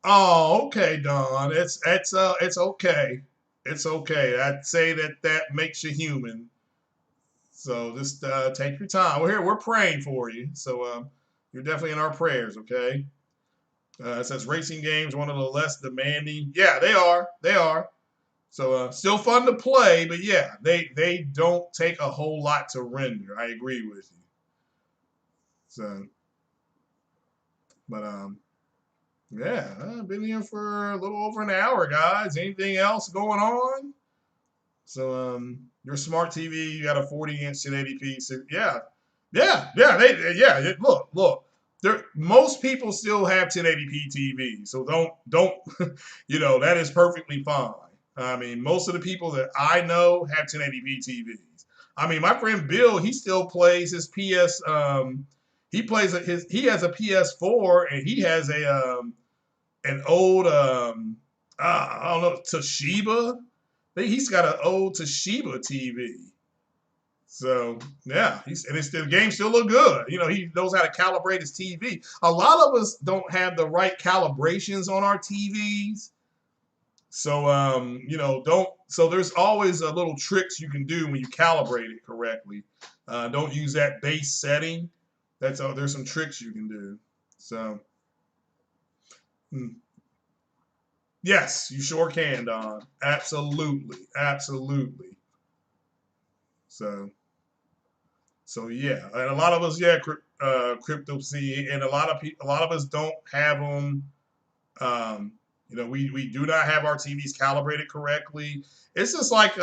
Oh, okay, Don. It's okay. It's okay. I'd say that makes you human. So just take your time. We're praying for you. So you're definitely in our prayers, okay? It says racing games, one of the less demanding. Yeah, they are. They are. So still fun to play, but yeah, they don't take a whole lot to render. I agree with you. So, but yeah, I've been here for a little over an hour, guys. Anything else going on? So your smart TV, you got a 40-inch 1080p. So yeah. Look. Most people still have 1080p TV, so don't that is perfectly fine. I mean, most of the people that I know have 1080p TVs. I mean, my friend Bill, he still plays his PS. He has a PS4 and he has an old I don't know, Toshiba. He's got an old Toshiba TV. So yeah, the game still look good. He knows how to calibrate his TV. A lot of us don't have the right calibrations on our TVs. So so there's always a little tricks you can do when you calibrate it correctly. Don't use that base setting. There's some tricks you can do. So yes, you sure can, Don. Absolutely. So yeah, and a lot of us, crypto C, and a lot of us don't have them. We do not have our TVs calibrated correctly. It's just like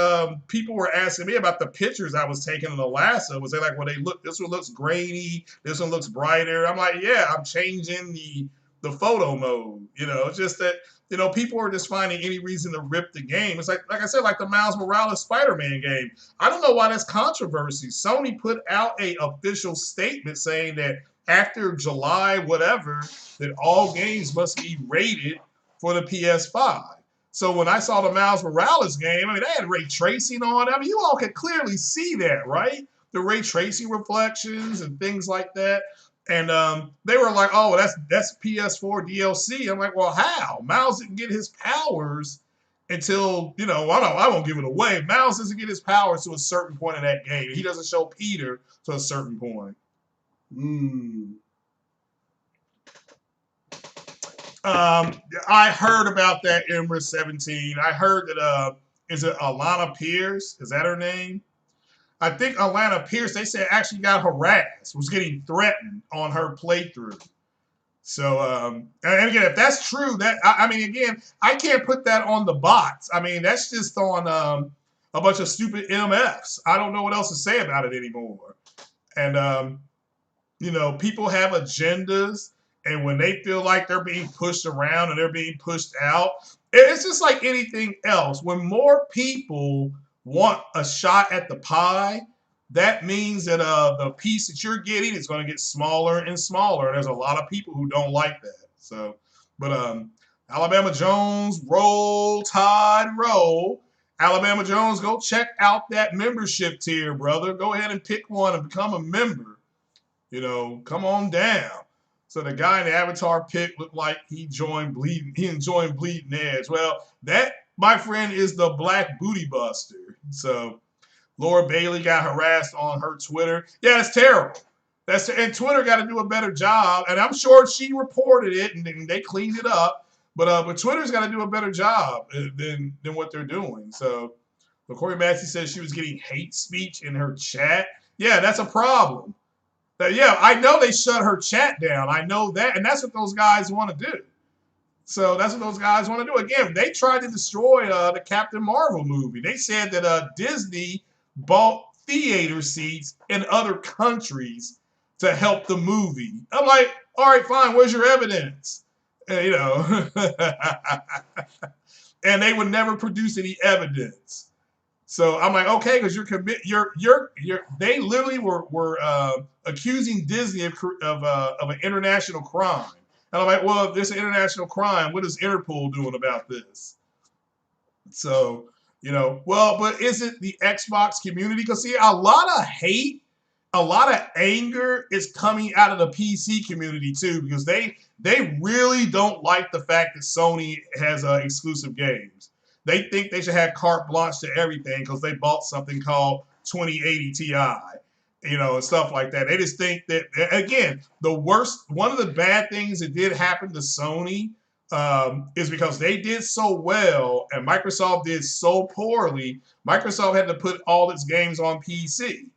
people were asking me about the pictures I was taking in Alaska. Was they like, well, this one looks grainy, this one looks brighter. I'm like, yeah, I'm changing the photo mode. You know, it's just that, you know, people are just finding any reason to rip the game. It's like I said, like the Miles Morales Spider-Man game. I don't know why that's controversy. Sony put out a official statement saying that after July whatever, that all games must be rated for the PS5. So when I saw the Miles Morales game, I mean, they had ray tracing on it. I mean, you all could clearly see that, right? The ray tracing reflections and things like that. And they were like, "Oh, that's PS4 DLC." I'm like, "Well, how? Miles didn't get his powers until, you know, I won't give it away. Miles doesn't get his powers to a certain point in that game. He doesn't show Peter to a certain point." I heard about that Ember 17. I heard that is it Alana Pierce? Is that her name? I think Alana Pierce, they said, actually got harassed, was getting threatened on her playthrough. So, and again, if that's true, that I mean, again, I can't put that on the bots. I mean, that's just on a bunch of stupid MFs. I don't know what else to say about it anymore. And you know, people have agendas, and when they feel like they're being pushed around and they're being pushed out, it's just like anything else. When more people want a shot at the pie, that means that the piece that you're getting is going to get smaller and smaller. And there's a lot of people who don't like that. So, but Alabama Jones, roll Tide, roll. Alabama Jones, go check out that membership tier, brother. Go ahead and pick one and become a member. You know, come on down. So the guy in the avatar pic looked like he enjoyed Bleeding Edge. Well, that, my friend, is the Black Booty Buster. So Laura Bailey got harassed on her Twitter. Yeah, it's terrible. And Twitter got to do a better job. And I'm sure she reported it and they cleaned it up. But Twitter's got to do a better job than what they're doing. So Corey Massey says she was getting hate speech in her chat. Yeah, that's a problem. Yeah, I know they shut her chat down. I know that. And that's what those guys want to do. So that's what those guys want to do. Again, they tried to destroy the Captain Marvel movie. They said that Disney bought theater seats in other countries to help the movie. I'm like, all right, fine. Where's your evidence? You know, and they would never produce any evidence. So I'm like, okay, because they literally were accusing Disney of an international crime. And I'm like, well, if there's an international crime, what is Interpol doing about this? So, you know, well, but is it the Xbox community? Because see, a lot of hate, a lot of anger is coming out of the PC community too, because they really don't like the fact that Sony has exclusive games. They think they should have carte blanche to everything because they bought something called 2080 Ti, you know, and stuff like that. They just think that, again, one of the bad things that did happen to Sony is because they did so well and Microsoft did so poorly, Microsoft had to put all its games on PC.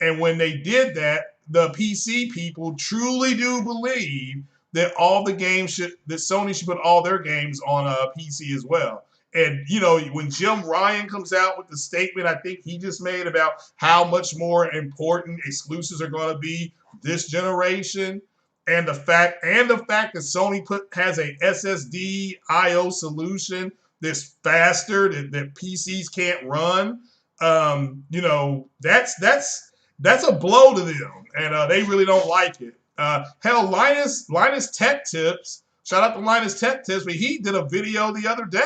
And when they did that, the PC people truly do believe that Sony should put all their games on a PC as well. And, you know, when Jim Ryan comes out with the statement I think he just made about how much more important exclusives are going to be this generation, and the fact that Sony has a SSD I/O solution that's faster that PCs can't run, you know, that's a blow to them, and they really don't like it. Hell, Linus Tech Tips, shout out to Linus Tech Tips, but he did a video the other day.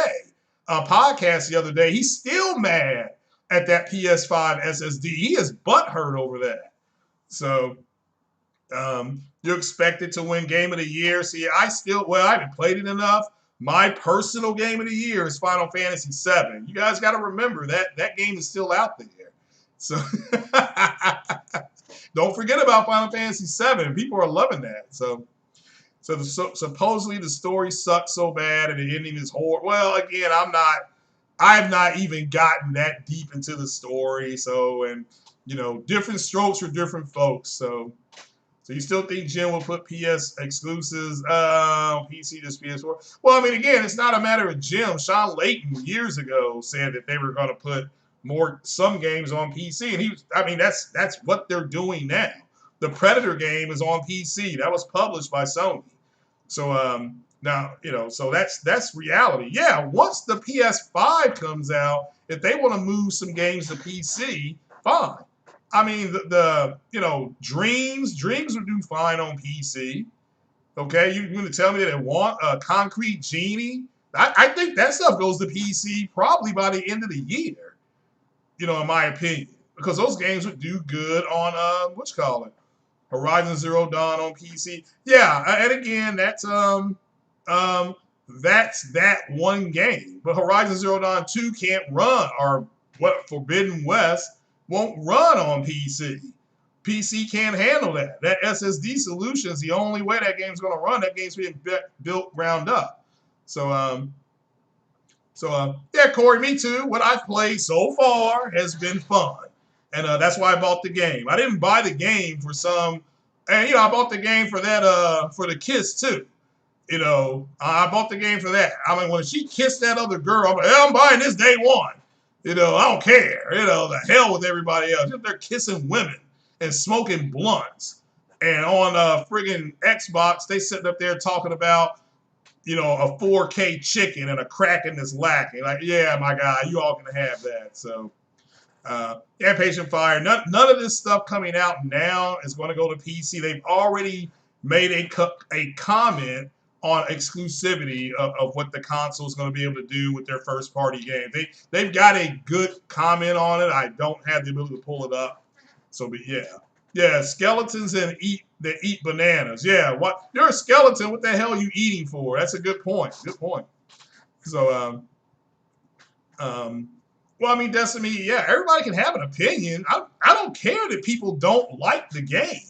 A podcast the other day. He's still mad at that PS5 SSD. He is butthurt over that. So you're expected to win Game of the Year. See, I haven't played it enough. My personal Game of the Year is Final Fantasy VII. You guys got to remember that game is still out there. So don't forget about Final Fantasy VII. People are loving that. So supposedly the story sucks so bad and the ending is horrible. Well, again, I've not even gotten that deep into the story. So, and you know, different strokes for different folks. So you still think Jim will put PS exclusives on PC, just PS4? Well, I mean, again, it's not a matter of Jim. Sean Layton years ago said that they were going to put some games on PC, and that's what they're doing now. The Predator game is on PC. That was published by Sony. So now, so that's reality. Yeah, once the PS5 comes out, if they want to move some games to PC, fine. I mean, Dreams would do fine on PC. Okay, you're going to tell me that they want a Concrete Genie? I think that stuff goes to PC probably by the end of the year. In my opinion, because those games would do good on what you call it, Horizon Zero Dawn on PC. Yeah, and again, that's that one game. But Horizon Zero Dawn 2 can't run, or what Forbidden West won't run on PC. PC can't handle that. That SSD solution is the only way that game's going to run. That game's being built ground up. So, yeah, Corey, me too. What I've played so far has been fun. And that's why I bought the game. I didn't buy the game for some, and I bought the game for that, for the kiss too. I bought the game for that. I mean, when she kissed that other girl, I'm like, I'm buying this day one. I don't care. The hell with everybody else. They're kissing women and smoking blunts. And on friggin' Xbox, they sitting up there talking about, a 4K chicken and a Kraken that's lacking. Like, yeah, my guy, you all can have that. So, yeah, Patient Fire. None of this stuff coming out now is going to go to PC. They've already made a comment on exclusivity of what the console is going to be able to do with their first party game. They've got a good comment on it. I don't have the ability to pull it up. So, but yeah, skeletons that eat bananas. Yeah, what? You're a skeleton. What the hell are you eating for? That's a good point. Good point. So, well, I mean, Destiny, yeah, everybody can have an opinion. I don't care that people don't like the game.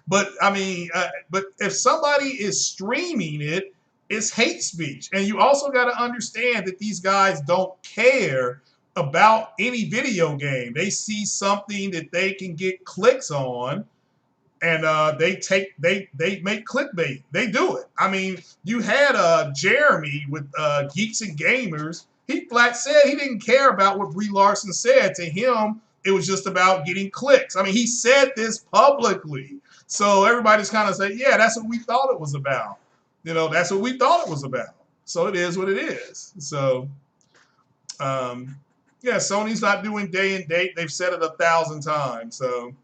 But, I mean, but if somebody is streaming it, it's hate speech. And you also got to understand that these guys don't care about any video game. They see something that they can get clicks on, and they make clickbait. They do it. I mean, you had Jeremy with Geeks and Gamers. He flat said he didn't care about what Brie Larson said. To him, it was just about getting clicks. I mean, he said this publicly. So everybody's kind of saying, yeah, that's what we thought it was about. That's what we thought it was about. So it is what it is. So, yeah, Sony's not doing day and date. They've said it 1,000 times. So,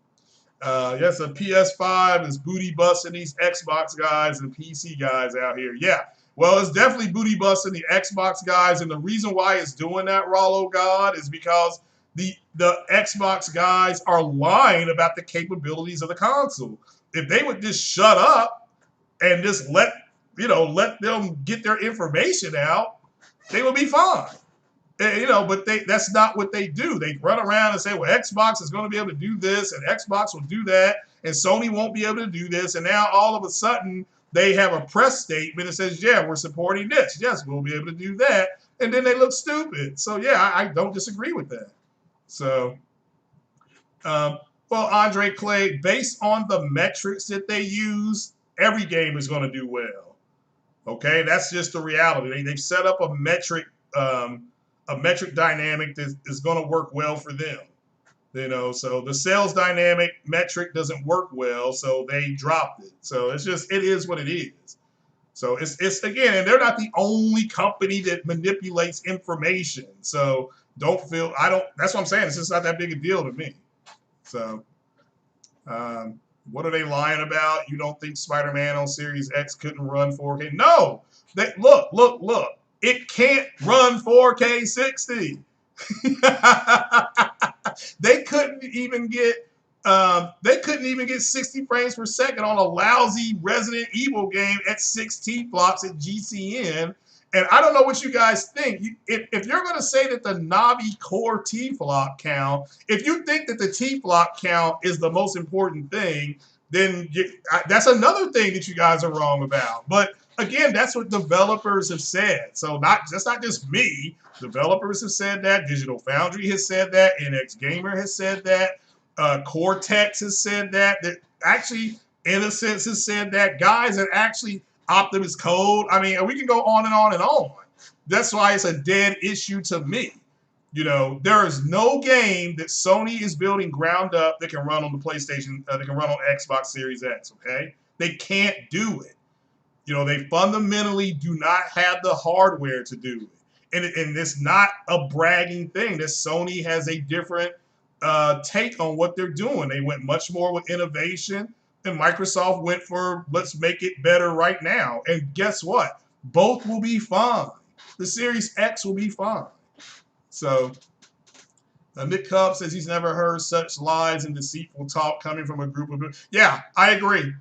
yes, a PS5 is booty busting these Xbox guys and PC guys out here. Yeah, well, it's definitely booty busting the Xbox guys. And the reason why it's doing that, Rollo God, is because the Xbox guys are lying about the capabilities of the console. If they would just shut up and just let them get their information out, they would be fine. But that's not what they do. They run around and say, well, Xbox is going to be able to do this, and Xbox will do that, and Sony won't be able to do this. And now all of a sudden they have a press statement that says, yeah, we're supporting this. Yes, we'll be able to do that. And then they look stupid. So, yeah, I don't disagree with that. So, well, Andre Clay, based on the metrics that they use, every game is going to do well. Okay, that's just the reality. They've set up a metric dynamic that is going to work well for them. So the sales dynamic metric doesn't work well, so they dropped it. So it is what it is. So it's again, and they're not the only company that manipulates information. So that's what I'm saying. It's just not that big a deal to me. So, what are they lying about? You don't think Spider-Man on Series X couldn't run 4K? No, look. It can't run 4K 60. They couldn't even get 60 frames per second on a lousy Resident Evil game at 16 flops at GCN. And I don't know what you guys think. If you're going to say that the Navi core T-flop count, if you think that the T-flop count is the most important thing, then that's another thing that you guys are wrong about. But again, that's what developers have said. So that's not just me. Developers have said that. Digital Foundry has said that. NX Gamer has said that. Cortex has said that. Actually, Innocence has said that. Guys that actually Optimus Code. I mean, we can go on and on and on. That's why it's a dead issue to me. There is no game that Sony is building ground up that can run on the PlayStation, that can run on Xbox Series X, okay? They can't do it. They fundamentally do not have the hardware to do it. And it's not a bragging thing that Sony has a different take on what they're doing. They went much more with innovation, and Microsoft went for let's make it better right now. And guess what? Both will be fine. The Series X will be fine. So Nick Cub says he's never heard such lies and deceitful talk coming from a group of people. Yeah, I agree.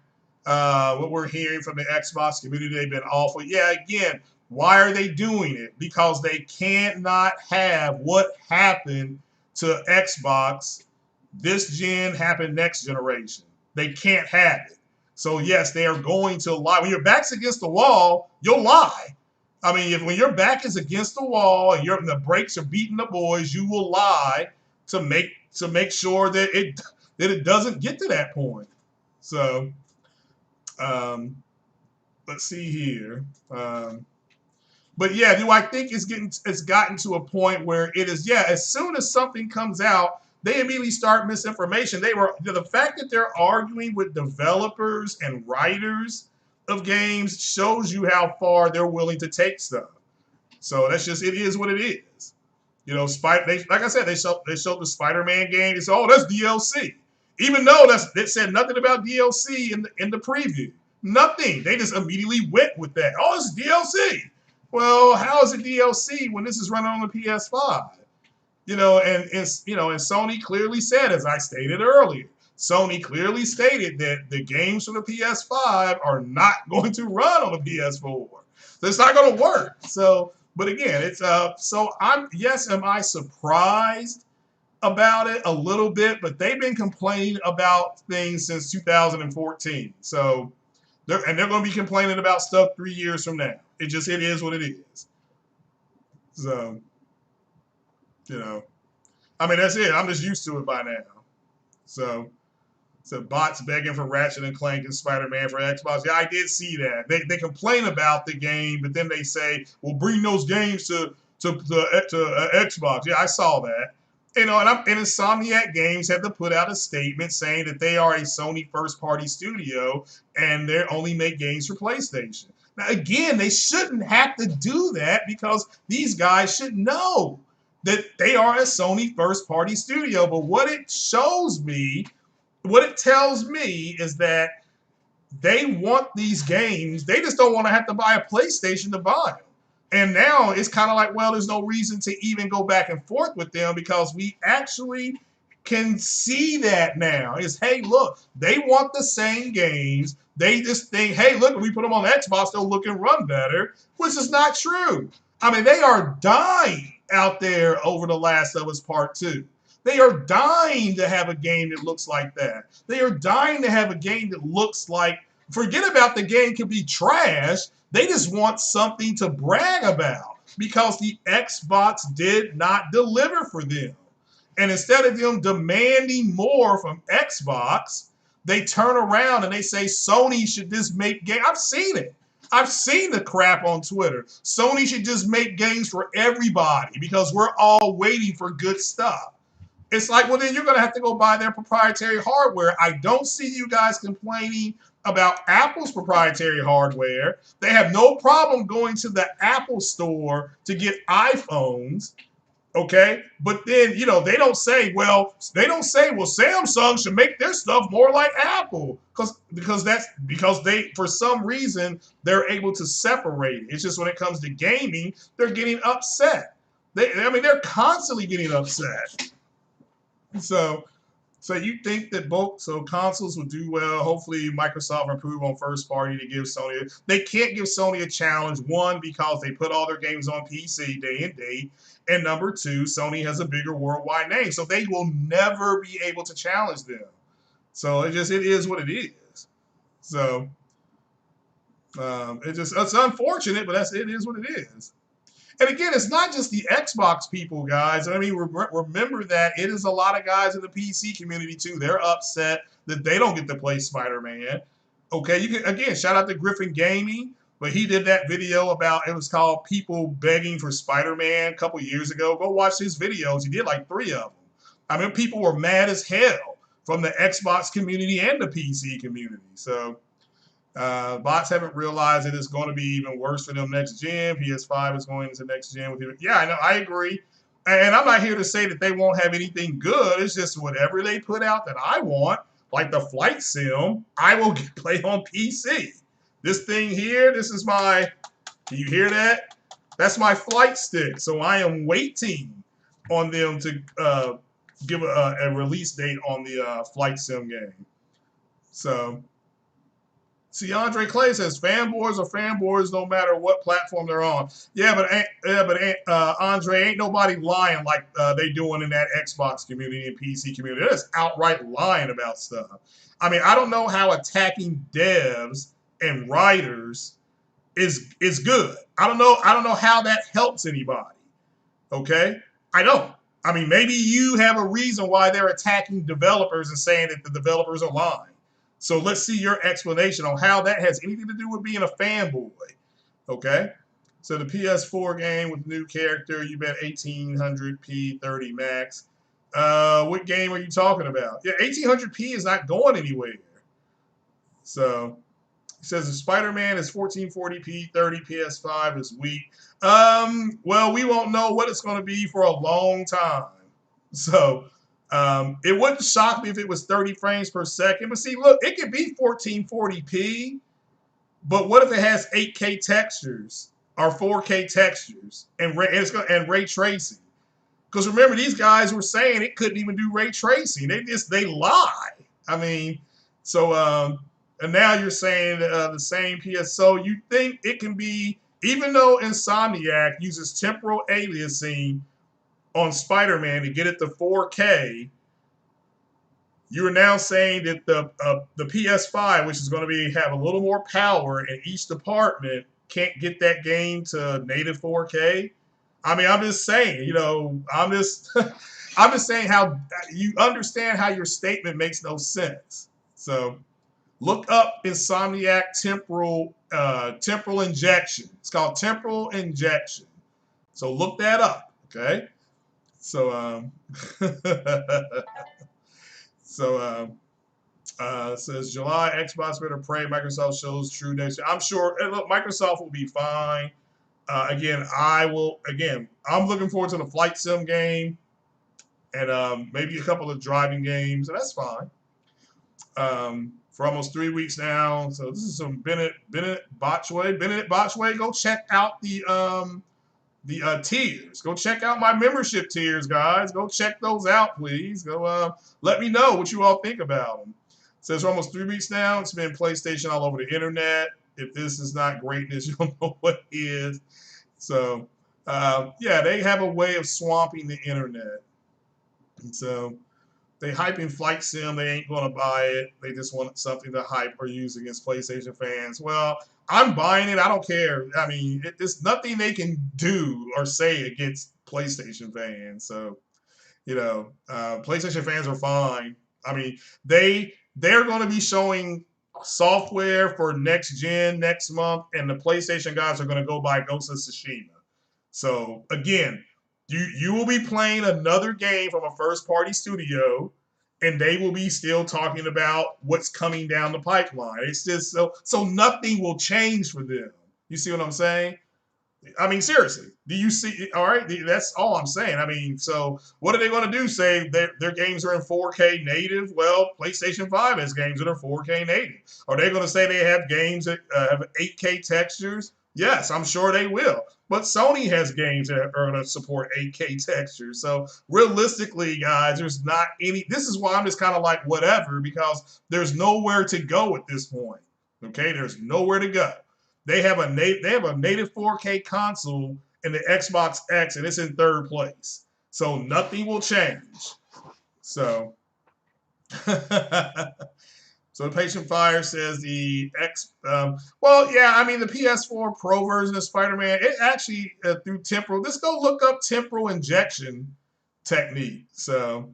What we're hearing from the Xbox community, they've been awful. Yeah, again, why are they doing it? Because they cannot have what happened to Xbox this gen happen next generation. They can't have it. So yes, they are going to lie. When your back's against the wall, you'll lie. I mean, when your back is against the wall and the brakes are beating the boys, you will lie to make sure that it doesn't get to that point. So let's see here. But yeah, do I think it's gotten to a point where it is? Yeah, as soon as something comes out, they immediately start misinformation. The fact that they're arguing with developers and writers of games shows you how far they're willing to take stuff. So it is what it is. Like I said, they showed the Spider-Man game. They said, oh, that's DLC. Even though it said nothing about DLC in the preview. Nothing. They just immediately went with that. Oh, it's DLC. Well, how is it DLC when this is running on the PS5? And Sony clearly said, as I stated earlier, Sony clearly stated that the games for the PS5 are not going to run on the PS4. So it's not going to work. So, but again, it's am I surprised about it a little bit? But they've been complaining about things since 2014. So they're going to be complaining about stuff 3 years from now. It is what it is. So, I mean, that's it. I'm just used to it by now. So bots begging for Ratchet and Clank and Spider-Man for Xbox. Yeah, I did see that. They complain about the game, but then they say, "Well, bring those games to Xbox." Yeah, I saw that. And Insomniac Games had to put out a statement saying that they are a Sony first-party studio and they only make games for PlayStation. Now, again, they shouldn't have to do that because these guys should know that they are a Sony first-party studio. But what it tells me is that they want these games. They just don't want to have to buy a PlayStation to buy them. And now it's kind of like, well, there's no reason to even go back and forth with them because we actually can see that now. Is, hey, look, they want the same games. They just think, hey, look, if we put them on Xbox, they'll look and run better, which is not true. I mean, they are dying out there over The Last of Us Part 2. They are dying to have a game that looks like that. They are dying to have a game that looks like, forget about the game could be trash. They just want something to brag about because the Xbox did not deliver for them. And instead of them demanding more from Xbox, they turn around and they say Sony should just make games. I've seen it. I've seen the crap on Twitter. Sony should just make games for everybody because we're all waiting for good stuff. It's like, well, then you're going to have to go buy their proprietary hardware. I don't see you guys complaining about Apple's proprietary hardware. They have no problem going to the Apple store to get iPhones. Okay, but then they don't say, well, Samsung should make their stuff more like Apple because they for some reason they're able to separate it. It's just when it comes to gaming, they're getting upset. They're constantly getting upset. So you think that consoles will do well? Hopefully Microsoft improve on first party to give Sony. They can't give Sony a challenge. One, because they put all their games on PC day and date. And number two, Sony has a bigger worldwide name. So they will never be able to challenge them. So it is what it is. So it's unfortunate, but it is what it is. And again, it's not just the Xbox people, guys. I mean, remember that it is a lot of guys in the PC community, too. They're upset that they don't get to play Spider-Man. Okay, you can, again, shout out to Griffin Gaming, but he did that video about, it was called People Begging for Spider-Man a couple years ago. Go watch his videos. He did like 3 of them. I mean, people were mad as hell from the Xbox community and the PC community. So, Bots haven't realized that it's going to be even worse for them next gen. PS5 is going into next gen with it. Yeah, I know. I agree. And I'm not here to say that they won't have anything good. It's just whatever they put out that I want, like the flight sim, I will play on PC. This thing here, this is my, can you hear that? That's my flight stick. So I am waiting on them to give a release date on the flight sim game. So, see, Andre Clay says fanboys are fanboys no matter what platform they're on. Yeah, but Andre, ain't nobody lying like they doing in that Xbox community and PC community. They're just outright lying about stuff. I mean, I don't know how attacking devs and writers is good. I don't know. I don't know how that helps anybody. Okay, I don't. I mean, maybe you have a reason why they're attacking developers and saying that the developers are lying. So let's see your explanation on how that has anything to do with being a fanboy. Okay. So the PS4 game with new character, you bet 1800p 30 max. What game are you talking about? Yeah, 1800p is not going anywhere. So it says the Spider-Man is 1440p 30 PS5 is weak. Well, we won't know what it's going to be for a long time. So it wouldn't shock me if it was 30 frames per second. But see, look, it could be 1440p, but what if it has 8K textures or 4K textures and ray tracing? Because remember, these guys were saying it couldn't even do ray tracing. They lie. I mean, so and now you're saying the same PS. So you think it can be, even though Insomniac uses temporal aliasing on Spider-Man to get it to 4K, you're now saying that the PS5, which is going to have a little more power in each department, can't get that game to native 4K. I mean, I'm just saying, I'm just I'm just saying how you understand how your statement makes no sense. So look up Insomniac temporal injection. It's called temporal injection. So look that up, okay? So says July Xbox better pray Microsoft shows true next year. I'm sure. And look, Microsoft will be fine. Again, I'm looking forward to the flight sim game and maybe a couple of driving games, and that's fine. For almost 3 weeks now. So this is some Benedict Botchway. Go check out the tiers. Go check out my membership tiers, guys. Go check those out, please. Go let me know what you all think about them. It says for almost 3 weeks now. It's been PlayStation all over the internet. If this is not greatness, you don't know what is. So yeah, they have a way of swamping the internet. And so they hyping flight sim. They ain't going to buy it. They just want something to hype or use against PlayStation fans. Well, I'm buying it. I don't care. I mean, it's nothing they can do or say against PlayStation fans. So, PlayStation fans are fine. I mean, they're going to be showing software for next gen next month, and the PlayStation guys are going to go buy Ghost of Tsushima. So again, you will be playing another game from a first party studio, and they will be still talking about what's coming down the pipeline. It's just so nothing will change for them. You see what I'm saying? I mean, seriously, do you see? All right, that's all I'm saying. I mean, so what are they going to do? Say their games are in 4K native? Well, PlayStation 5 has games that are 4K native. Are they going to say they have games that have 8K textures? Yes, I'm sure they will. But Sony has games that are going to support 8K textures. So realistically, guys, there's not any. This is why I'm just kind of like whatever, because there's nowhere to go at this point. Okay, there's nowhere to go. They have a native 4K console in the Xbox X, and it's in third place. So nothing will change. So, so the Patient Fire says the well, yeah, I mean the PS4 Pro version of Spider-Man, it actually through temporal. Just go look up temporal injection technique. So.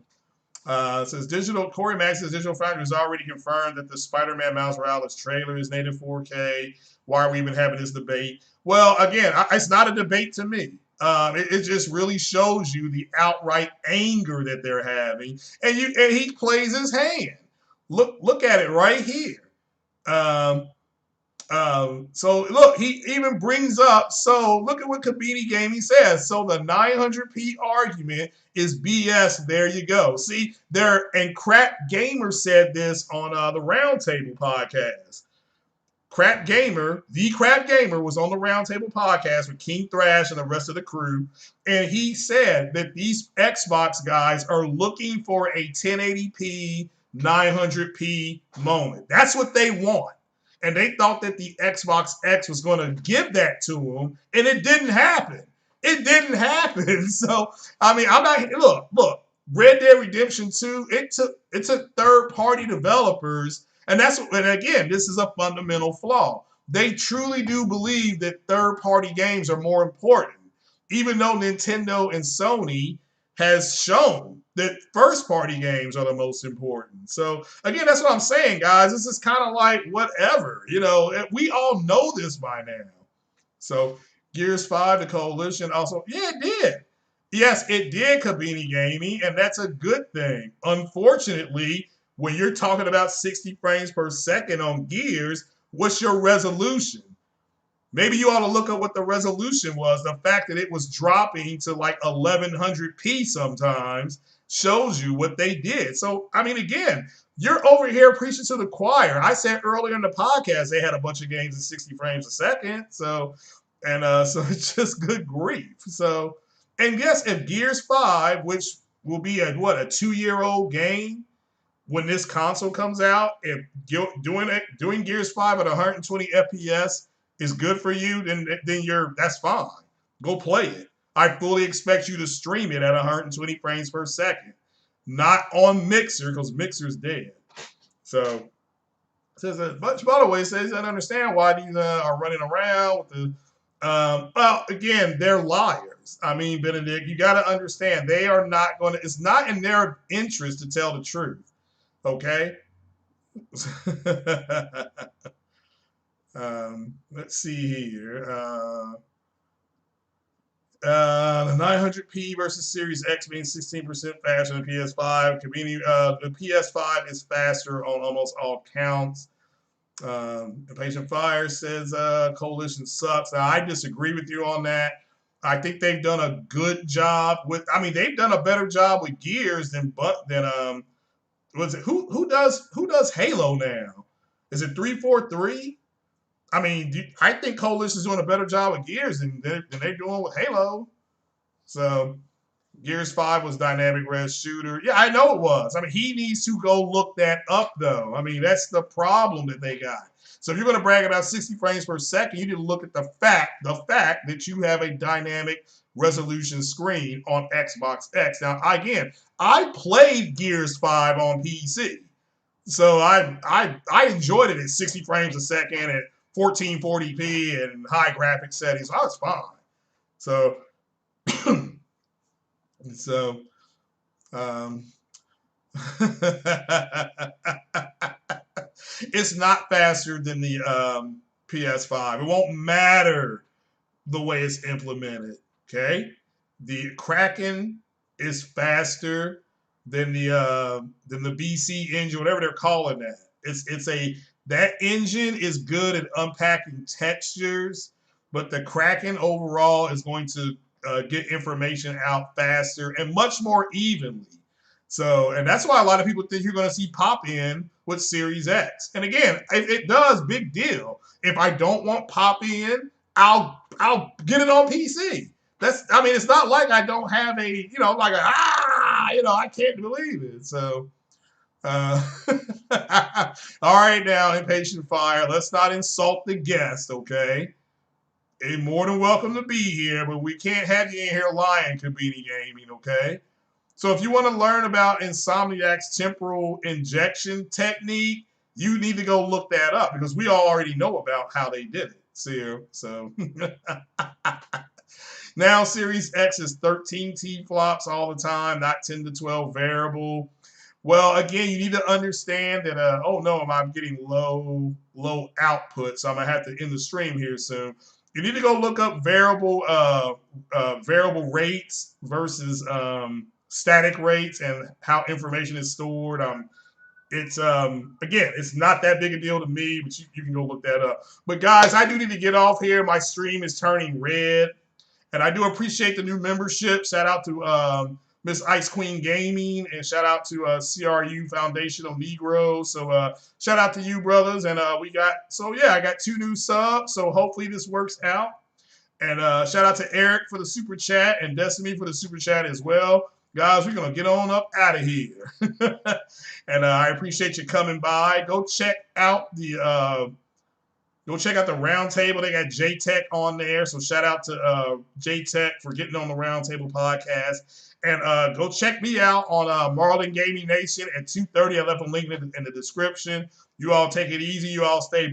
It says Corey Max says Digital Foundry has already confirmed that the Spider-Man Miles Morales trailer is native 4K. Why are we even having this debate? Well, again, it's not a debate to me. It just really shows you the outright anger that they're having, and he plays his hand. Look at it right here. So look, he even brings up. So look at what Kabini Gaming says. So the 900p argument is BS. There you go. See there, and Crack Gamer said this on the Roundtable podcast. The Crap Gamer was on the Roundtable podcast with King Thrash and the rest of the crew, and he said that these Xbox guys are looking for a 1080p, 900p moment. That's what they want. And they thought that the Xbox X was going to give that to them, and it didn't happen. It didn't happen. So, I mean, I'm not, look, Red Dead Redemption 2, it took third-party developers. And again, this is a fundamental flaw. They truly do believe that third-party games are more important, even though Nintendo and Sony has shown that first-party games are the most important. So again, that's what I'm saying, guys. This is kind of like whatever, we all know this by now. So Gears 5, the Coalition also, yeah, it did. Yes, it did, Kabini Gaming, and that's a good thing. Unfortunately, when you're talking about 60 frames per second on Gears, what's your resolution? Maybe you ought to look up what the resolution was. The fact that it was dropping to like 1100p sometimes shows you what they did. So, I mean, again, you're over here preaching to the choir. I said earlier in the podcast they had a bunch of games at 60 frames a second. So it's just good grief. So, and yes, if Gears 5, which will be a 2-year-old game, when this console comes out, if doing Gears 5 at 120 FPS is good for you, then that's fine. Go play it. I fully expect you to stream it at 120 frames per second, not on Mixer because Mixer's dead. So says a bunch. By the way, says I don't understand why these are running around with the. Well, again, they're liars. I mean, Benedict, you got to understand they are not going to. It's not in their interest to tell the truth. Okay. Let's see here. The 900p versus Series X being 16% faster than PS5. The PS5 is faster on almost all counts. Patient Fire says Coalition sucks. Now, I disagree with you on that. I think they've done a good job they've done a better job with Gears than was it who does Halo now? Is it 343? I mean, I think Coalition's doing a better job with Gears than they're doing with Halo. So Gears 5 was dynamic res shooter. Yeah, I know it was. I mean, he needs to go look that up, though. I mean, that's the problem that they got. So if you're going to brag about 60 frames per second, you need to look at the fact that you have a dynamic resolution screen on Xbox X. Now, again, I played Gears 5 on PC. So I enjoyed it at 60 frames a second at 1440p and high graphic settings. So I was fine. So it's not faster than the PS5. It won't matter the way it's implemented. Okay, the Kraken is faster than the BC engine, whatever they're calling that. That engine is good at unpacking textures, but the Kraken overall is going to get information out faster and much more evenly. So, and that's why a lot of people think you're going to see pop-in with Series X. And again, it does, big deal. If I don't want pop-in, I'll get it on PC. It's not like I don't have I can't believe it. So, all right now, Impatient Fire, let's not insult the guest, okay? You're more than welcome to be here, but we can't have you in here lying, Kabini Gaming, okay? So if you want to learn about Insomniac's temporal injection technique, you need to go look that up because we all already know about how they did it. So now Series X is 13 T-flops all the time, not 10 to 12 variable. Well, again, you need to understand that, I'm getting low output, so I'm going to have to end the stream here soon. You need to go look up variable rates versus static rates and how information is stored. I'm It's again, it's not that big a deal to me, but you can go look that up. But guys, I do need to get off here. My stream is turning red. And I do appreciate the new membership. Shout out to Miss Ice Queen Gaming, and shout out to CRU Foundational Negro. So shout out to you, brothers. And I got 2 new subs. So hopefully this works out. And shout out to Eric for the super chat and Destiny for the super chat as well. Guys, we're going to get on up out of here. And I appreciate you coming by. Go check out the round table. They got J-Tech on there. So shout out to J-Tech for getting on the round table podcast. And go check me out on Marlin Gaming Nation at 2:30. I left a link in the description. You all take it easy. You all stay